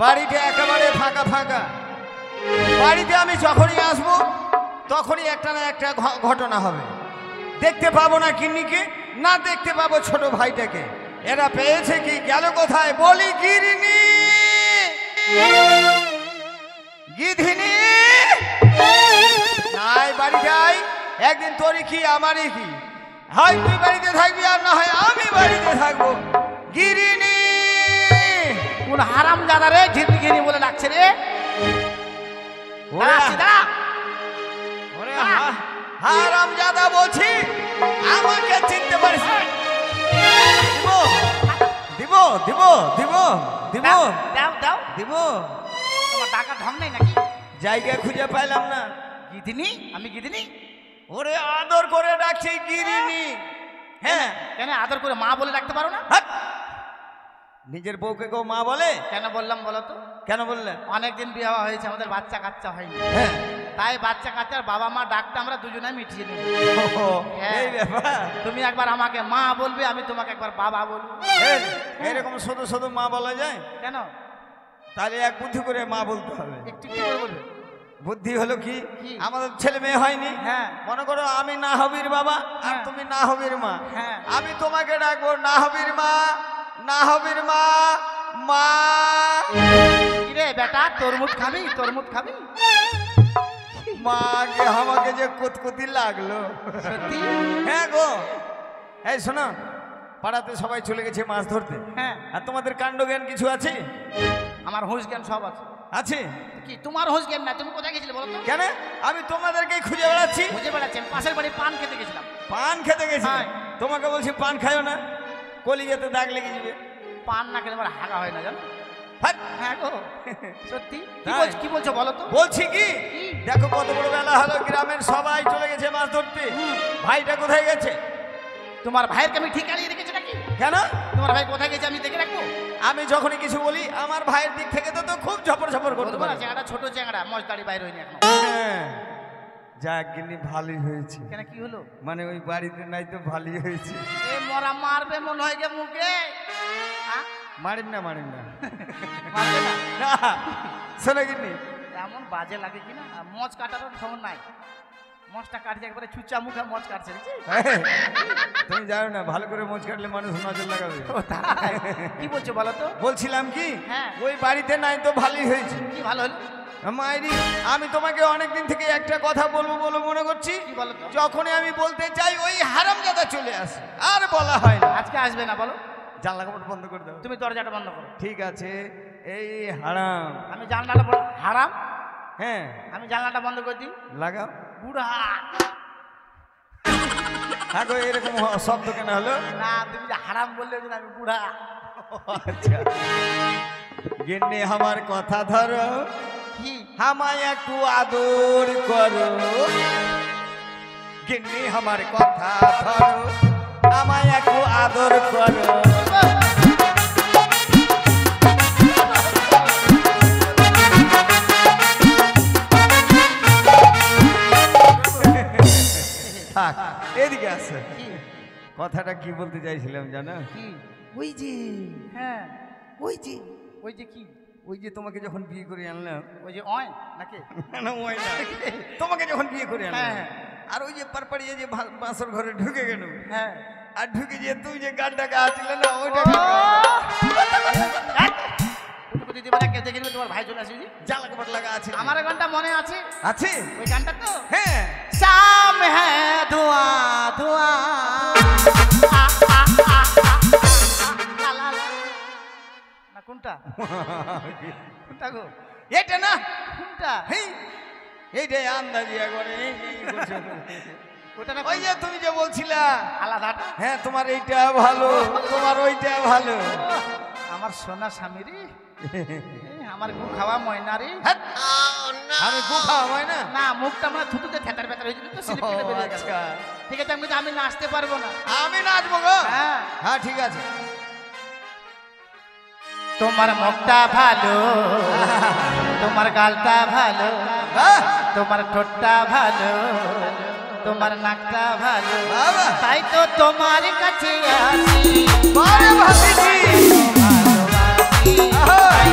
বাড়িতে একেবারে ফাঁকা ফাঁকা। বাড়িতে আমি যখনই আসবো তখনই একটা না একটা ঘটনা হবে। দেখতে পাবো না কিন্নিকে, না দেখতে পাবো ছোট ভাইটাকে। এরা পেয়েছে কি, গেল কোথায়? বলি গিরিনি, গিধিনি নাই বাড়িতে আই। একদিন তোরই কি আমারই কি, হয় তুই বাড়িতে থাকবি আর না হয় আমি বাড়িতে থাকবো। গিরিনি, কোন হারাম জাদা রে ঘিরনি ঘিরনি বলে ডাকছে রে? হারাম জাদা বলছি, আমাকে চিনতে পারিস? দিব দিব দিব দিব দাও দাও দিব। তোমার টাকা ঢং নেই নাকি? জায়গা খুঁজে পাইলাম না। গিদিনি, আমি গিদিনি। ওরে আদর করে ডাকছি গিরিনি। হ্যাঁ, কেন আদর করে মা বলে ডাকতে পারো না? নিজের বউকে কেউ মা বলে? কেন বললাম বলো তো? কেন বললে? অনেকদিন বিয়ে হয়েছে, আমাদের বাচ্চা কাচ্চা হয়নি। হ্যাঁ, তাই বাচ্চা কাচ্চার বাবা মা ডাকটা আমরা দুজনে মিটিয়ে নেব। এই ব্যাপার। তুমি একবার আমাকে মা বলবে, আমি তোমাকে একবার বাবা বলবো। এরকম শুধু শুধু মা বলা যায়? কেন? তাহলে এক বুদ্ধি করে মা বলতে হবে। একটু কি করে বলবে? বুদ্ধি হলো কি, আমাদের ছেলে মেয়ে হয়নি। হ্যাঁ, মনে করো আমি না হবির বাবা আর তুমি না হবির মা। হ্যাঁ, আমি তোমাকে ডাকবো না হবির মা, না হবির মা, মা। কিরে বেটা, তরমুজ খাবি? তরমুজ খাবি? মা গে, আমাকে যে কুতকুতি লাগলো সত্যি। হ্যাঁ গো। এই শোনো, পাড়াতে সবাই চলে গেছে মাছ ধরতে। হ্যাঁ, আর তোমাদের কাণ্ড জ্ঞান কিছু আছে? আমার হুঁশ জ্ঞান সব আছে। আছে কি তোমার হুঁশ জ্ঞান না? তুমি কোথায় গেছিলে বলো তো? কেন? আমি তোমাদেরকেই খুঁজে বেড়াচ্ছি। খুঁজে বেড়াচ্ছেন? পাশের বাড়ি পান খেতে গেছিলাম। পান খেতে গেছি? হ্যাঁ। তোমাকে বলছি পান খাইও না, কলিজাতে দাগ লেগে যাবে। পান না খেলে আমার হাগা হয় না, জানো? হাট। হ্যাঁ গো, সত্যি। তাই? কি বলছো বলো তো? বলছি কি, দেখো কত বড় বেলা হলো, গ্রামের সবাই চলে গেছে মাছ ধরতে। ভাইটা কোথায় গেছে? তোমার ভাইয়েরকে আমি ঠিক আনিয়ে রেখেছি নাকি? কেন? তোমার ভাই কোথায় গেছে আমি দেখে রাখবো? আমি যখনই কিছু বলি আমার ভাইয়ের দিক থেকে তো খুব ঝপর ঝপর করতে পারে। চেংড়া, ছোট চেংড়া, মশদারি বাইর হয়নি এখন। যাক গিনি, ভালোই হয়েছে। কেন, কি হলো? মানে ওই বাড়িতে নাই তো ভালোই হয়েছে। এ মরা মারবে মনে হয় গে মুখে। মারিন না, মারিন না। মারবে না? না, শোনো গিনি, এমন বাজে লাগে কিনা, মচ কাটারও ঢং নাই। মচটা কাটছে একবারে চুচা মুখে মচ কাটছে। তুমি জানো না, ভালো করে মোচ কাটলে মানুষ নজর লাগাবে। কি বলছো বলো তো? বলছিলাম কি, হ্যাঁ, ওই বাড়িতে নাই তো ভালোই হয়েছে। কি ভালো হলো? মাইরি, আমি তোমাকে অনেকদিন থেকে একটা কথা বলবো বলে মনে করছি। কি বলো তো? যখনই আমি বলতে চাই ওই হারামজাদা চলে আসে, আর বলা হয় না। আজকে আসবে না বলো? জানলা কাপড় বন্ধ করে দাও। তুমি দরজাটা বন্ধ করো। ঠিক আছে। এই হারাম, আমি জানলাটা বন্ধ। হারাম? হ্যাঁ, আমি জানলাটা বন্ধ করে দিই। লাগাও। বুড়া হ্যাঁ গো, এরকম শব্দ কেন হলো? না, তুমি যে হারাম বললে ওই জন্য আমি বুড়া। আচ্ছা, গিন্নি আমার কথা ধরো, কি? আমায় একটু আদর করো। গিন্নি আমার কথা ধরো, আমায় একটু আদর করো। থাক, এদিকে আছে। কথাটা কি বলতে চাইছিলাম জানো? কি? ওই যে, হ্যাঁ, ওই যে, ওই যে কি? ওই যে তোমাকে যখন বিয়ে করে আনলাম। ওই যে অয় নাকি? না, ওই না, তোমাকে যখন বিয়ে করে আনলাম, হ্যাঁ, আর ওই যে পারপাড়িয়ে যে বাসর ঘরে ঢুকে গেল, হ্যাঁ, আর ঢুকে যে তুই যে গানটা গাছিল না, ওইটা দিদি বলে কে দেখে তোমার ভাই চলে আসি। জালা কাপড় লাগা আছে। আমার গানটা মনে আছে? আছে ওই গানটা তো? হ্যাঁ। শাম হ্যাঁ ধোয়া ধোয়া, না কোনটা? কোনটা গো? এটা না, কোনটা? হেই, এইটাই আন্দাজি একবারে। ওটা না, ওই যে তুমি যে বলছিলা আলাদাটা। হ্যাঁ, তোমার এইটা ভালো, তোমার ওইটা ভালো। আমার সোনা স্বামী রে, আমার গু খাওয়া ময়না রে। আমি গু খাওয়া হয় না? না, মুখটা মানে থুতুতে থেতার বেতার হয়েছিল তো, স্লিপ কেটে বেরিয়ে গেল। ঠিক আছে, আমি নাচতে পারবো না। আমি নাচবো গো। হ্যাঁ, হ্যাঁ, ঠিক আছে। তোমার মুখটা ভালো, তোমার গালটা ভালো, তোমার ঠোঁটটা ভালো, তোমার নাকটা ভালো, তাই তো তোমার কাছে আসি। ভালোবাসি, তাই তোমায়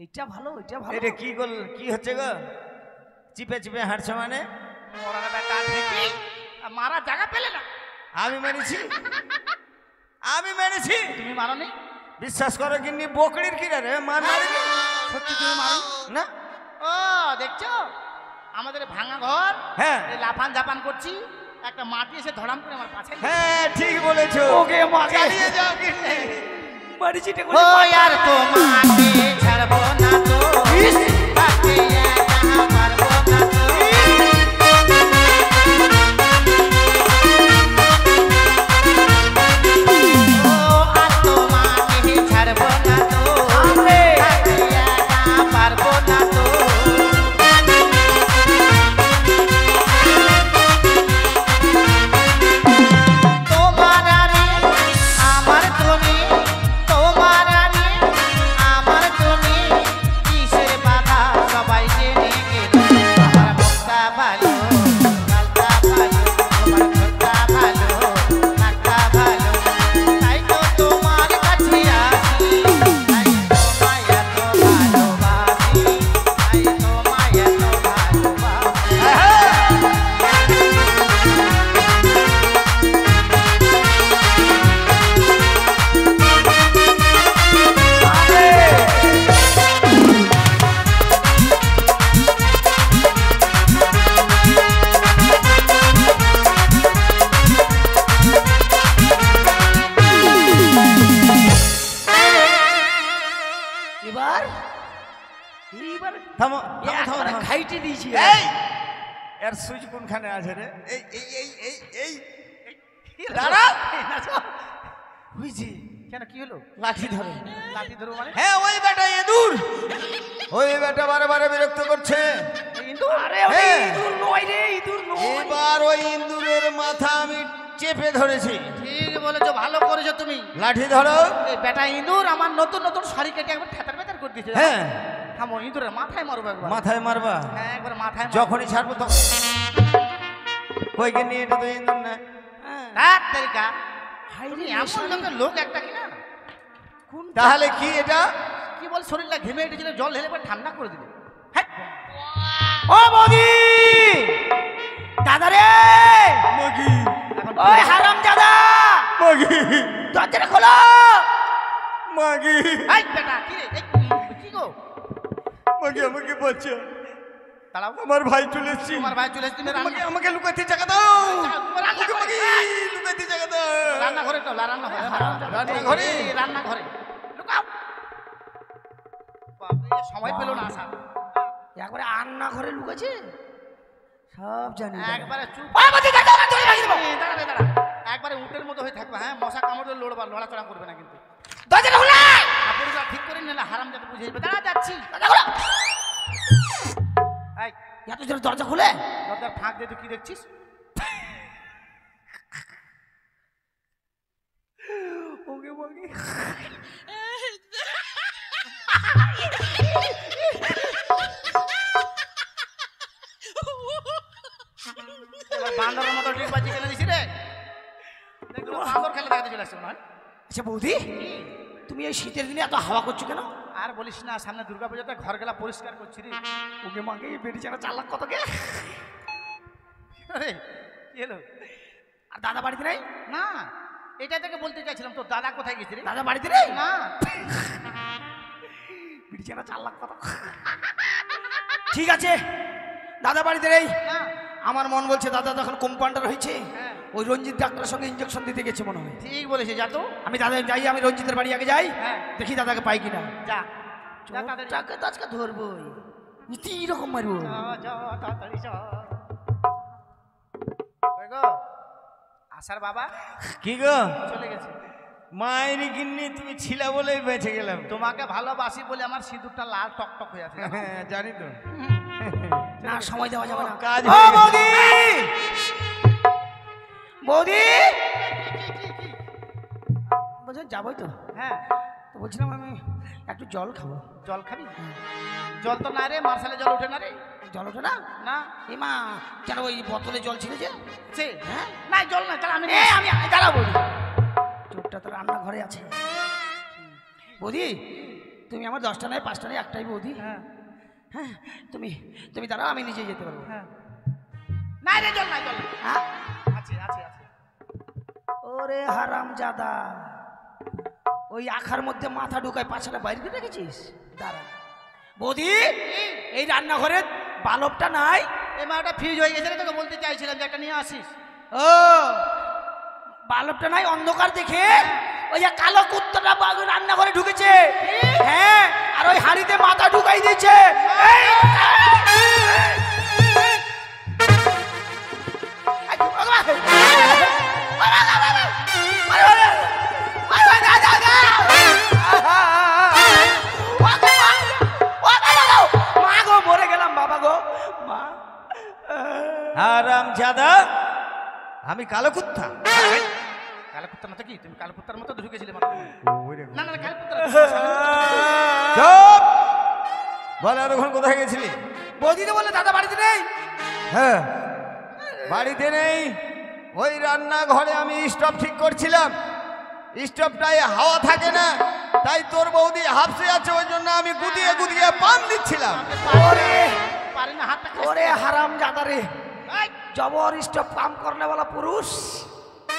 এটা ভালো, এটা ভালো। এটা কি হচ্ছে গো? চিপে চিপে হাঁটছে মানে? ওরা বেটা দেখি মারা জায়গা পেলে না। আমি মেরেছি। তুমি মারোনি? বিশ্বাস করো কিন্তু বকরির কি রে মার মারিনি। সত্যি তুমি মারো না? ও দেখছো আমাদের ভাঙা ঘর, হ্যাঁ এই লাফান ঝাপান করছি, একটা মাটি এসে ধরাম করে আমার পাছায়। হ্যাঁ ঠিক বলেছো। ওকে মাকে চালিয়ে যাও কিন্তু। বাড়ি চিটে করে ও यार তোমাকে ছাড়বো না তো, তাকে একা পারবো না তো। থামো খাইতে দিয়েছি। এই এর সুইচ কোনখানে আছে রে? এই এই এই এই এই দাঁড়া। বুঝছি কেন, কি হলো? লাঠি ধরো। লাঠি ধরো মানে? হ্যাঁ ওই বেটা ইঁদুর, ওই বেটা বারে বারে বিরক্ত করছে। ইঁদুর? আরে হ্যাঁ। ইঁদুর নয় রে, ইঁদুর নয়। এবার ওই ইঁদুরের মাথা আমি চেপে ধরেছি। ঠিক বলেছো, ভালো করেছো তুমি। লাঠি ধরো। এই বেটা ইঁদুর আমার নতুন নতুন শাড়ি কেটে একবার থেতার বেতার করে দিয়েছে। হ্যাঁ থামো, ইঁদুরের মাথায় মারবো একবার। মাথায় মারবা? হ্যাঁ একবার মাথায়। যখনই ছাড়বো তখন কইকে নিয়ে, এটা তো ইঁদুর না। রাত তেরিকা তুমি এমন লোকের লোক একটা কিনা। তাহলে কি এটা? কি বল, শরীরটা ঘেমে উঠেছিল, জল ঢেলে পরে ঠান্ডা করে দিলে। ও বৌদি, দাদা রে, মাগি ওই হারাম দাদা, মাগি দরজাটা খোলো। মাগি এই বেটা কি রে, কি গো? মাগি আমাকে বাঁচা, দাঁড়াও, আমার ভাই চলে এসেছে। তোমার ভাই চলে এসেছে। আমাকে আমাকে লুকাতে জায়গা দাও। মাগি লুকাতে জায়গা দাও। রান্নাঘরে তো, রান্নাঘরে রান্নাঘরে লুকাও। বাপরে, সময় পেল না আসা। একবারে রান্না ঘরে লুকাছে, সব জানি। একবারে চুপ, দাঁড়া, একবারে উটের মতো হয়ে থাকবে। হ্যাঁ, মশা কামড়ে লড়াচড়া করবে না কিন্তু। দরজাটা খোলা, আপনি ঠিক করে নিলে হারাম যাতে বুঝে যাবে। দাঁড়া, যাচ্ছি। এই এত জোরে দরজা খুলে, দরজার ফাঁক দিয়ে তুই কি দেখছিস? ওকে বলি বান্দরের মতো ডিগবাজি খেলে দিছি রে। দেখলো বান্দর খেলে দেখাতে চলে আসছে মনে হয়। আচ্ছা বৌদি, তুমি এই শীতের দিনে এত হাওয়া করছো কেন? আর বলিস না, সামনে দুর্গা পূজাতে ঘর গেলা পরিষ্কার করছি রে। ওকে মাকে বেটি ছাড়া 4 লাখ কত কে? আরে কি হলো? আর দাদা বাড়িতে নাই? না, এটা থেকে বলতে চাইছিলাম, তো দাদা কোথায় গেছে রে? দাদা বাড়িতে নেই না। বেটি ছাড়া 4 লাখ কত? ঠিক আছে, দাদা বাড়িতে নেই। আমার মন বলছে দাদা যখন কম্পাউন্ডার হয়েছে, ওই রঞ্জিত ডাক্তারের সঙ্গে ইঞ্জেকশন দিতে গেছে মনে হয়। ঠিক বলেছে, যা তো। আমি দাদা যাই, আমি রঞ্জিতের বাড়ি আগে যাই, দেখি দাদাকে পাই কিনা। যা, তাকে তো আজকে ধরবই, নীতি রকম মারবো। আসার বাবা কি গো? চলে গেছে। মায়ের গিন্নি তুমি ছিলা বলেই বেঁচে গেলাম। তোমাকে ভালোবাসি বলে আমার সিঁদুরটা লাল টকটক হয়ে আছে। জানি তো। না, সময় দেওয়া যাবে না। কাজ ও বৌদি, বৌদি বলছেন যাবোই তো। হ্যাঁ, তো বলছিলাম আমি একটু জল খাবো। জল খাবি? জল তো না রে, মার্শালে জল ওঠে না রে। জল ওঠে না? না এমা, কেন ওই বোতলে জল ছিল যে? হ্যাঁ না, জল না, তাহলে আমি দাঁড়াবো। চোরটা তো রান্নাঘরে আছে। বৌদি তুমি আমার 10টা নয় 5টা নয় একটাই বৌদি। হ্যাঁ হ্যাঁ তুমি তুমি দাঁড়াও, আমি নিজে যেতে পারবো। হ্যাঁ না রে জল নাই জল হ্যাঁ আছে আছে আছে ওরে হারামজাদা, ওই আখার মধ্যে মাথা ঢুকায় পাছাটা বাইরে করে রেখেছিস। দাঁড়া বৌদি, এই রান্নাঘরে বালবটা নাই। এই মা ওটা ফিউজ হয়ে গেছে রে, তোকে বলতে চাইছিলাম যে একটা নিয়ে আসিস। ও বালবটা নাই, অন্ধকার দেখে ওই যে কালো কুত্তাটা রান্নাঘরে ঢুকেছে। হ্যাঁ, আর ওই হাঁড়িতে মাথা ঢুকাই দিয়েছে। মা গো, মরে গেলাম বাবা গো, মা। হারামজাদা, আমি কালো কুত্তা? কালো কুত্তার মতো কি তুমি কালো কুত্তার মতো ঢুকেছিলে মাথা? না না কালো কুত্তার চুপ! বল, এতক্ষণ কোথায় গেছিলি? বৌদিতে বললে দাদা বাড়িতে নেই। হ্যাঁ, বাড়িতে নেই। ওই রান্নাঘরে আমি স্টোভ ঠিক করছিলাম, স্টোভটায় হাওয়া থাকে না, তাই তোর বৌদি হাফসে আছে, ওই জন্য আমি গুদিয়ে গুদিয়ে পান দিচ্ছিলাম। ওরে পারে না হাতটা ওরে হারামজাদা রে, জবর স্টপ কাম করলে वाला পুরুষ।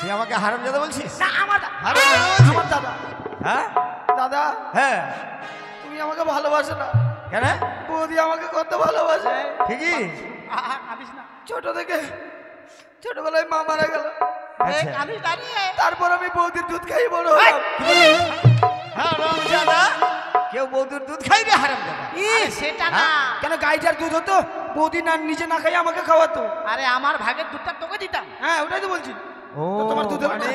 তুই আমাকে হারামজাদা বলছিস? না আমার হারামজাদা বলছিস? আমার দাদা। হ্যাঁ দাদা, হ্যাঁ। তুমি আমাকে ভালোবাসো না? কেন? বৌদি আমাকে কত ভালোবাসে। ঠিকই। কাঁদিস না ছোট থেকে ছোটবেলায় মা মারা গেল, আচ্ছা। কাঁদিস না রে। তারপর আমি বৌদির দুধ খাই বড় হলাম। হারামজাদা, কেউ বৌদির দুধ খাই রে হারামজাদা? সেটা না, কেন গাইটার দুধ হতো, বৌদি না নিজে না খাই আমাকে খাওয়াতো। আরে আমার ভাগের দুধটা তোকে দিতাম। হ্যাঁ ওটাই তো বলছি। ও তো তোমার দুধ হলো না? মানে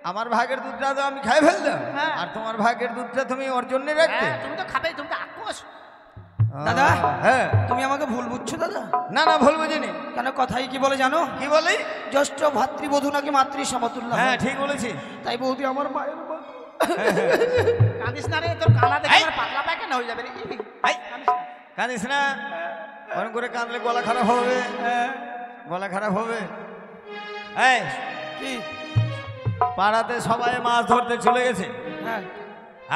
আমার ভাগের দুধটা তো আমি খাই ফেললাম, হ্যাঁ। আর তোমার ভাগের দুধটা তুমি ওর জন্য রাখতে? হ্যাঁ, তুমি তো খাবে, তুমি তো আকোশ। দাদা, হ্যাঁ। তুমি আমাকে ভুল বুঝছো দাদা। না না, ভুল বুঝিনি। কেন কথাই কি বলে জানো? কি বলি? জ্যেষ্ঠ ভাতৃবধূ নাকি মাতৃ সমতুল্য। হ্যাঁ, ঠিক বলেছি। তাই বৌদি আমার মায়ের মা। কাঁদিস না রে, তোর কানা দেখে আমার পাতলা পায়খানা হয়ে যাবে রে। এই, কাঁদিস না, অনেক করে কাঁদলে গলা খারাপ হবে, গলা খারাপ হবে। এই, কি? পাড়াতে সবাই মাছ ধরতে চলে গেছে, হ্যাঁ।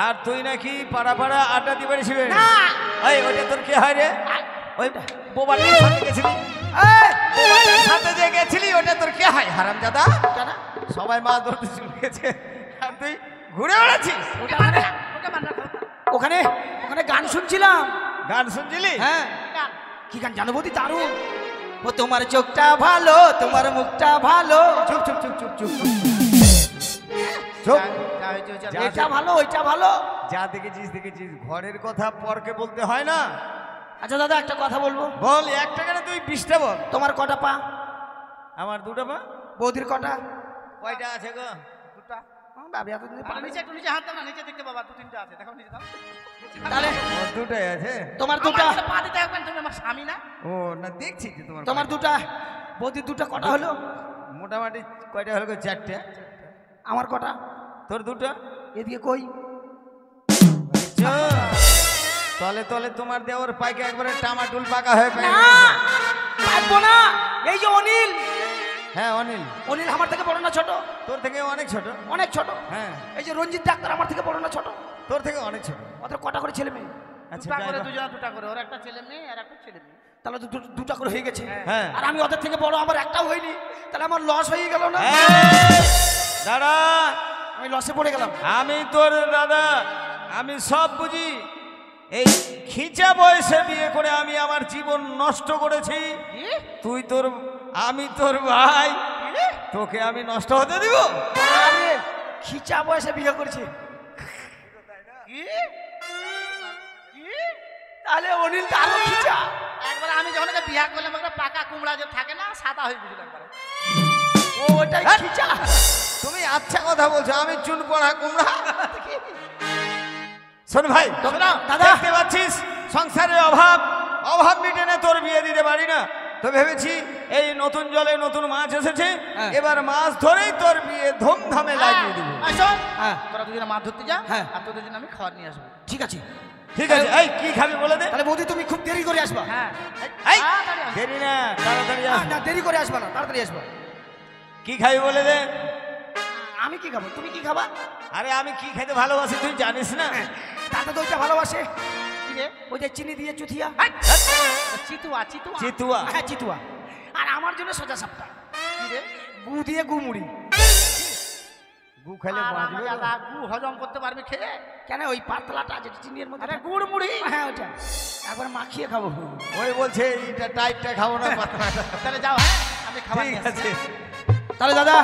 আর তুই নাকি পাড়া পাড়া আড্ডা দিতে পারিস? না। এই, ওটা তোর কে হয় রে? ওই বোবাটির সাথে গেছিলি, এই, বোবাটির সাথে যে গেছিলি, ওটা তোর কে হয় হারামজাদা? কেন? সবাই মাছ ধরতে চলে গেছে, আর তুই ঘুরে বেড়াচ্ছিস। ওটা মানে ওখানে ওখানে গান শুনছিলাম। গান শুনছিলি? হ্যাঁ। কি গান জানো বৌদি? দারুণ। ও তোমার চোখটা ভালো, তোমার মুখটা ভালো। চুপ চুপ চুপ চুপ চুপ চুপ। যা, এটা ভালো, ওইটা ভালো। যা দেখেছিস দেখেছিস, ঘরের কথা পরকে বলতে হয় না। আচ্ছা দাদা, একটা কথা বলবো। বল, একটা কেন তুই 20টা বল। তোমার কটা পা? আমার 2টা পা। বৌদির কটা? কয়টা আছে গো? দুটা। বাবা এতদিন পা নিচে একটু নিচে হাত দাও না, নিচে দেখতে বাবা, 2-3টা আছে, দেখো নিচে দাও। তাহলে ওর 2টাই আছে। তোমার দুটা? আমার কাছে পা দিতে হবে, তুমি আমার স্বামী না? ও না, দেখছি যে তোমার তোমার দুটা। বৌদির দুটা কটা হলো? মোটামুটি কয়টা হলো গো? 4টে। আমার কটা? তোর 2টা। এদিকে কই? তলে তলে তোমার দেওয়ার পাইকে একবারে টামাটুল পাকা হয়ে না, পারবো না। এই যে অনিল। হ্যাঁ, অনিল। অনিল আমার থেকে বড় না ছোট? তোর থেকে অনেক ছোট। অনেক ছোট। হ্যাঁ, এই যে রঞ্জিত ডাক্তার আমার থেকে বড় না ছোট? তোর থেকে অনেক ছোট। ওদের কটা করে ছেলে মেয়ে? আচ্ছা, দুটা যাই করে, হোক। দুজনা দুটা করে, ওর একটা ছেলে মেয়ে আর একটা ছেলে মেয়ে। তাহলে তো দুটা করে হয়ে গেছে। হ্যাঁ। আর আমি ওদের থেকে বড়, আমার একটাও হয়নি, তাহলে আমার লস হয়ে গেল না? এই, দাঁড়া, আমি লসে পড়ে গেলাম। আমি তোর দাদা, আমি সব বুঝি। এই খিচা বয়সে বিয়ে করে আমি আমার জীবন নষ্ট করেছি। আমি তোর ভাই, তোকে আমি নষ্ট হতে দিব? আরে খিচা বয়সে বিয়ে করছি? কি? তাহলে অনিল তো আরো খিচা। একবার আমি যখন ওকে বিয়া করলাম, একটা পাকা কুমড়া যে থাকে না, সাদা হয়ে গেছিল একবারে। ও ওটাই খিচা। তুমি আচ্ছা কথা বলছো, আমি চুন পড়া কুমড়া। শোন ভাই, দাদা। দেখতে পাচ্ছিস সংসারের অভাব, অভাব মিটেনে তোর বিয়ে দিতে পারি না, তো ভেবেছি এই নতুন জলে নতুন মাছ এসেছে, হ্যাঁ। এবার মাছ ধরেই তোর বিয়ে ধুমধামে লাগিয়ে দিব। এই শোন, হ্যাঁ। তোরা দুজনে মাছ ধরতে যা, হ্যাঁ। আর তোদের জন্য আমি খাবার নিয়ে আসবো। ঠিক আছে। ঠিক আছে, এই কি খাবি বলে দে। তাহলে বৌদি তুমি খুব দেরি করে আসবা। হ্যাঁ, এই, তাড়াতাড়ি আসবো। দেরি না, তাড়াতাড়ি আস। না দেরি করে আসবা না, তাড়াতাড়ি আসবা। কি খাবি বলে দে। আমি কি খাবো, তুমি কি খাবা? আরে আমি কি খেতে ভালোবাসি তুই জানিস না? দাদা তো ওইটা ভালোবাসে, কি রে? ওইটা চিনি দিয়ে চুথিয়া। চিতুয়া চিতুয়া চিতুয়া হ্যাঁ চিতুয়া। আর আমার জন্য সোজা সাপটা, কি রে? গু দিয়ে গুমুড়ি। গু খেলে আর বাঁচবে আমার তো। দাদা গু হজম করতে পারবে খেয়ে? কেন ওই পাতলাটা যেটা চিনির মধ্যে আরে থাকে। গুড় মুড়ি। হ্যাঁ ওইটা একবার মাখিয়ে খাবো। ওই বলছে এইটা টাইটটা খাবো না পাতলাটা। তাহলে যাও, হ্যাঁ আমি খাবার ঠিক নিয়ে আসছি। আছে। তাহলে দাদা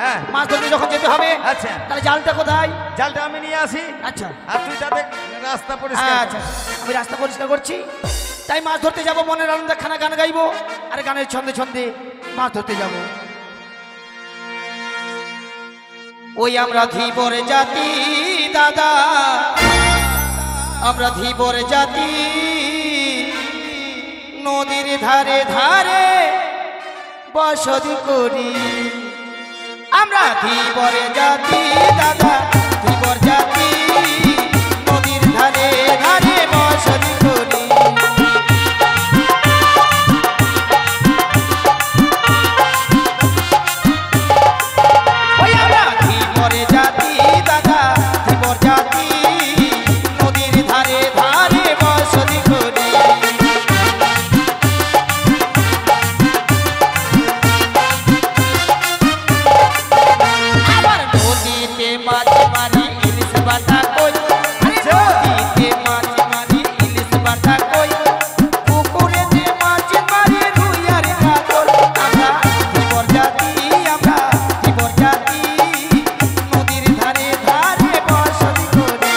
হ্যাঁ মাছ ধরতে যখন যেতে হবে, আচ্ছা তাহলে জালটা কোথায়? জালটা আমি নিয়ে আসি, আচ্ছা আর তুই তাতে রাস্তা পরিষ্কার আচ্ছা, আমি রাস্তা পরিষ্কার করছি। তাই মাছ ধরতে যাব, মনের আনন্দে খানা গান গাইবো, আর গানের ছন্দে ছন্দে মাছ ধরতে যাব। ওই আমরা ধীবর জাতি দাদা, আমরা ধীবর জাতি, নদীর ধারে ধারে বসতি করি। আমরা ধীবর জাতি দাদা, ধীবর জাতি, নদীর ধারে ধারে বসতি করি। ওই আমরা ধীবর জাতি দাদা, ধীবর জাতি, নদীর ধারে ধারে বসতি করি। আবার নদীতে মাছ মারি ইলিশ বাটা কই, নদীতে মাছ মারি ইলিশ বাটা কই, পুকুরেতে মাছ মারি রুই আর কাতল। আমরা ধীবর জাতি, আমরা ধীবর জাতি, নদীর ধারে ধারে বসতি করি।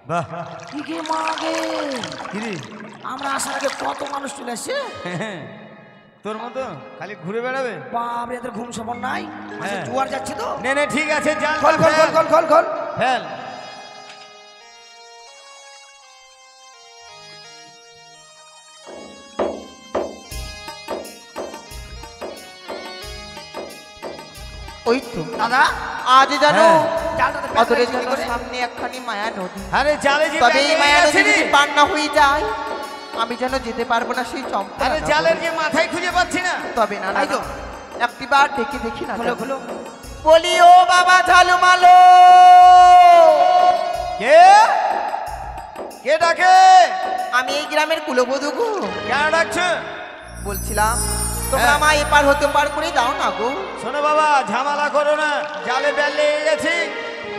বাহ ইগে মাগে, কিরে আমরা আসার আগে কত মানুষ চলে আসছে। তোর মতো খালি ঘুরে বেড়াবে। বাপরে এদের ঘুম সপন নাই, হ্যাঁ। জোয়ার যাচ্ছে তো। নে নে ঠিক আছে, জাল খোল খোল খোল খোল খোল খোল। ফেল। ওই তো দাদা আজ জানো হ্যাঁ। জালটাতে অদূরে প্যাঁচ যেন করে। সামনে একখানি মায়া নদী, আরে জালে যে তবে এই ব্যাঙ মায়া আছে নদী রে। যদি পার না হয়ে যায়, আমি যেন যেতে পারবো না সেই চম্পা আরে রাজা জালের বলে। যে মাথায় খুঁজে পাচ্ছি না। তবে না তাই তো। একটিবার ডেকে দেখি না খোলো খোলো। বলি ও বাবা ঝালু মালো, কে কে ডাকে? আমি এই গ্রামের কুলবধূ গো, কেন ডাকছো? বলছিলাম তোমরা হ্যাঁ। আমায় এপার হতে পার করে দাও না গো। শোনো বাবা, ঝামেলা করো না। জালে বেল লেগে গেছি,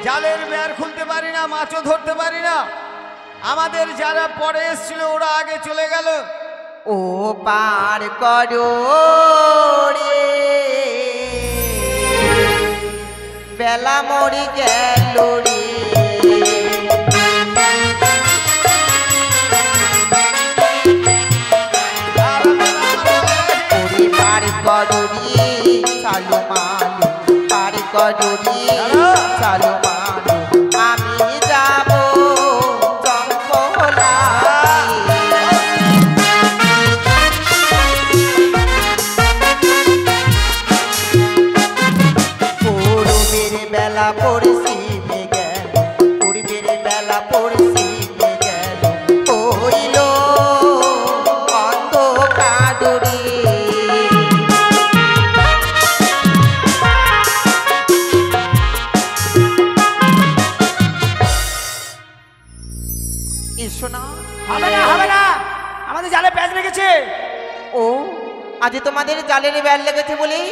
জালের বের খুলতে পারি না, মাছও ধরতে পারি না। আমাদের যারা পরে এসেছিল ওরা আগে চলে গেল। ও পার করো রে, বেলা মরি গেল রে। আর ওরে পার করো রে, চালু মালু, পার করো রে, চালু মালু, আমি যাব চম্পলা। পূর্বের বেলা পড়ছি গেল, পূর্বের বেলা পড়ছি গেল, হইল অন্ধকার রে। এসো না। হবে না হবে না, আমাদের জালে প্যাঁচ লেগেছে। ও আজ তোমাদের জালের বেল লেগেছে বলেই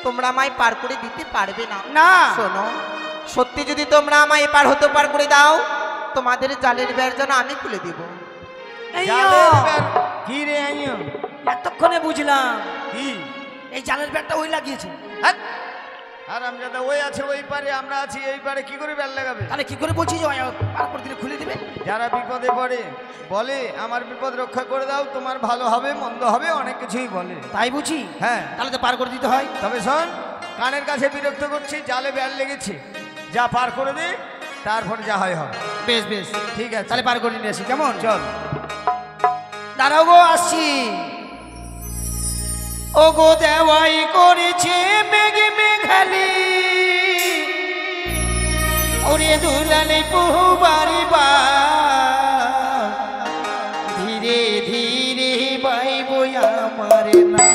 তোমরা আমায় পার করে দিতে পারবে না। না। শোনো, সত্যি যদি তোমরা আমায় পার হতে পার করে দাও, তোমাদের জালের বেল যেন আমি খুলে দিব। জালের বের কি রে আইও? এতক্ষণে বুঝলাম কি? এই জালের ব্যাগটা ওই লাগিয়েছে। হাট! আর আমজাদা ওই আছে ওই পারে, আমরা আছি এই পারে, কি করে বেল লাগাবে? তাহলে কি করে বলছি যে পার করে দিলে খুলে দিবে? যারা বিপদে পড়ে বলে আমার বিপদ রক্ষা করে দাও, তোমার ভালো হবে মন্দ হবে, অনেক কিছুই বলে। তাই বুঝি। হ্যাঁ, তাহলে তো পার করে দিতে হয়। তবে শোন, কানের কাছে বিরক্ত করছি, জালে বেল লেগেছে, যা পার করে দে, তারপরে যা হয় হবে। বেশ বেশ, ঠিক আছে, তাহলে পার করে নিয়ে আসি, কেমন? চল। দাঁড়াও গো, আসছি। ও গো দেওয়াই করেছে মেঘে মেঘালি, ওরে দুলালে পুহু বাড়ি বা, ধীরে ধীরে বাইব আমার না।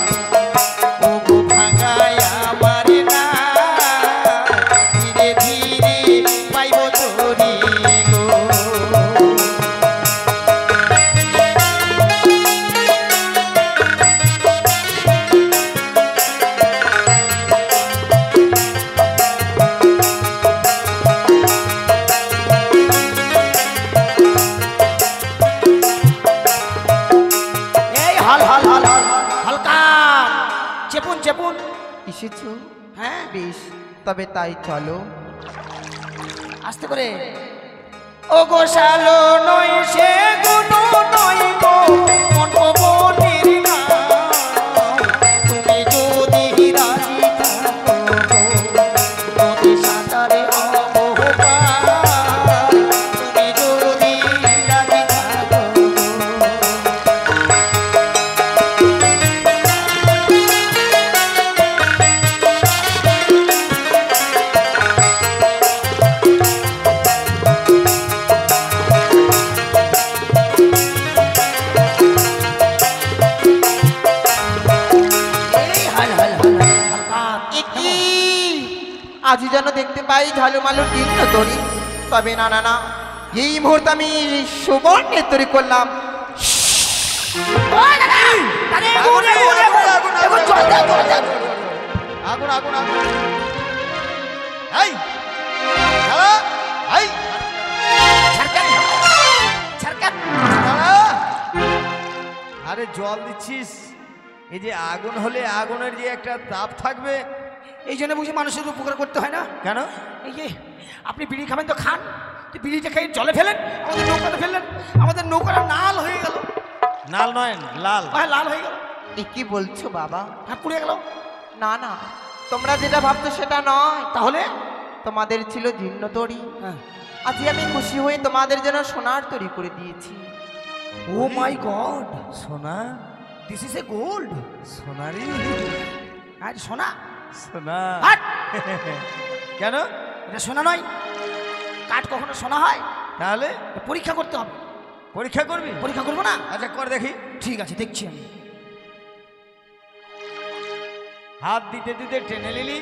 চেপুন। এসেছো? হ্যাঁ বেশ, তবে তাই চলো। আস্তে করে। ও গো শালো নয় সে গুনো নয় গো মন মনের নাম, তুমি যদি রাজি থাকো নদী সাঁতারে অবপার, তুমি যদি রাজি থাকো। আজই যেন দেখতে পাই ঝালুমালু তীর্ণ তরি। তবে না না না, এই মুহূর্তে আমি সুবর্ণের তরি করলাম। আগুন আগুন আগুন! এই দাঁড়া! এই দাঁড়া! আরে জল দিচ্ছিস, এই যে আগুন হলে আগুনের যে একটা তাপ থাকবে। এই জন্য বুঝি মানুষের উপকার করতে হয় না? কেন? এই যে আপনি বিড়ি খাবেন তো খান, তো বিড়িটা খেয়ে জলে ফেলেন, আমাদের নৌকাতে ফেললেন, আমাদের নৌকাটা লাল হয়ে গেল। নাল নয় লাল। হ্যাঁ লাল হয়ে গেল। এ কি বলছো বাবা? হ্যাঁ পুড়ে গেল। না না, তোমরা যেটা ভাবছো সেটা নয়। তাহলে তোমাদের ছিল জীর্ণ তরি, হ্যাঁ। আজকে আমি খুশি হয়ে তোমাদের জন্য সোনার তরি করে দিয়েছি। ও মাই গড, সোনা? This is a gold. সোনারি? আর সোনা? সোনা? হাট! কেন? এটা সোনা নয়। কাঠ কখনো সোনা হয়? তাহলে পরীক্ষা করতে হবে। পরীক্ষা করবি? পরীক্ষা করবো না? আচ্ছা কর দেখি। ঠিক আছে, দেখছি আমি। হাত দিতে দিতে টেনে নিলি।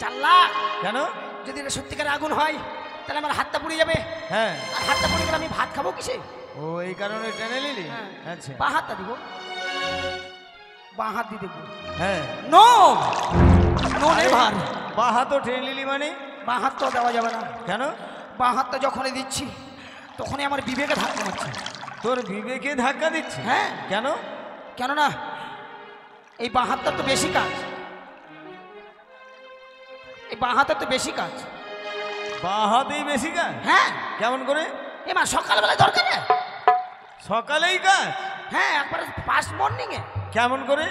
4 লাখ। কেন? যদি এটা সত্যিকার আগুন হয় তাহলে আমার হাতটা পুড়ে যাবে, হ্যাঁ। আর হাতটা পুড়ে গেলে আমি ভাত খাবো কিসে? ও এই কারণে টেনে নিলি? হ্যাঁ। আচ্ছা বাঁ হাতটা দিব, বাঁ হাত দিয়ে দেবো। হ্যাঁ। No no never. বাঁ হাতও টেনে নিলি মানে? বাঁ হাত তো দেওয়া যাবে না। কেন? বাঁ হাতটা যখনই দিচ্ছি তখনই আমার বিবেকে ধাক্কা মারছে। তোর বিবেকে ধাক্কা দিচ্ছে? হ্যাঁ। কেন? কেননা এই বাঁ হাতটা তো বেশি কাজ, এই বাঁ হাতের তো বেশি কাজ। বাঁ হাতেই বেশি কাজ? হ্যাঁ। কেমন করে? এমা সকালবেলায় দরকার নেই। সকালেই কাজ? হ্যাঁ, একবারে ফার্স্ট মর্নিংয়ে। কেমন করে?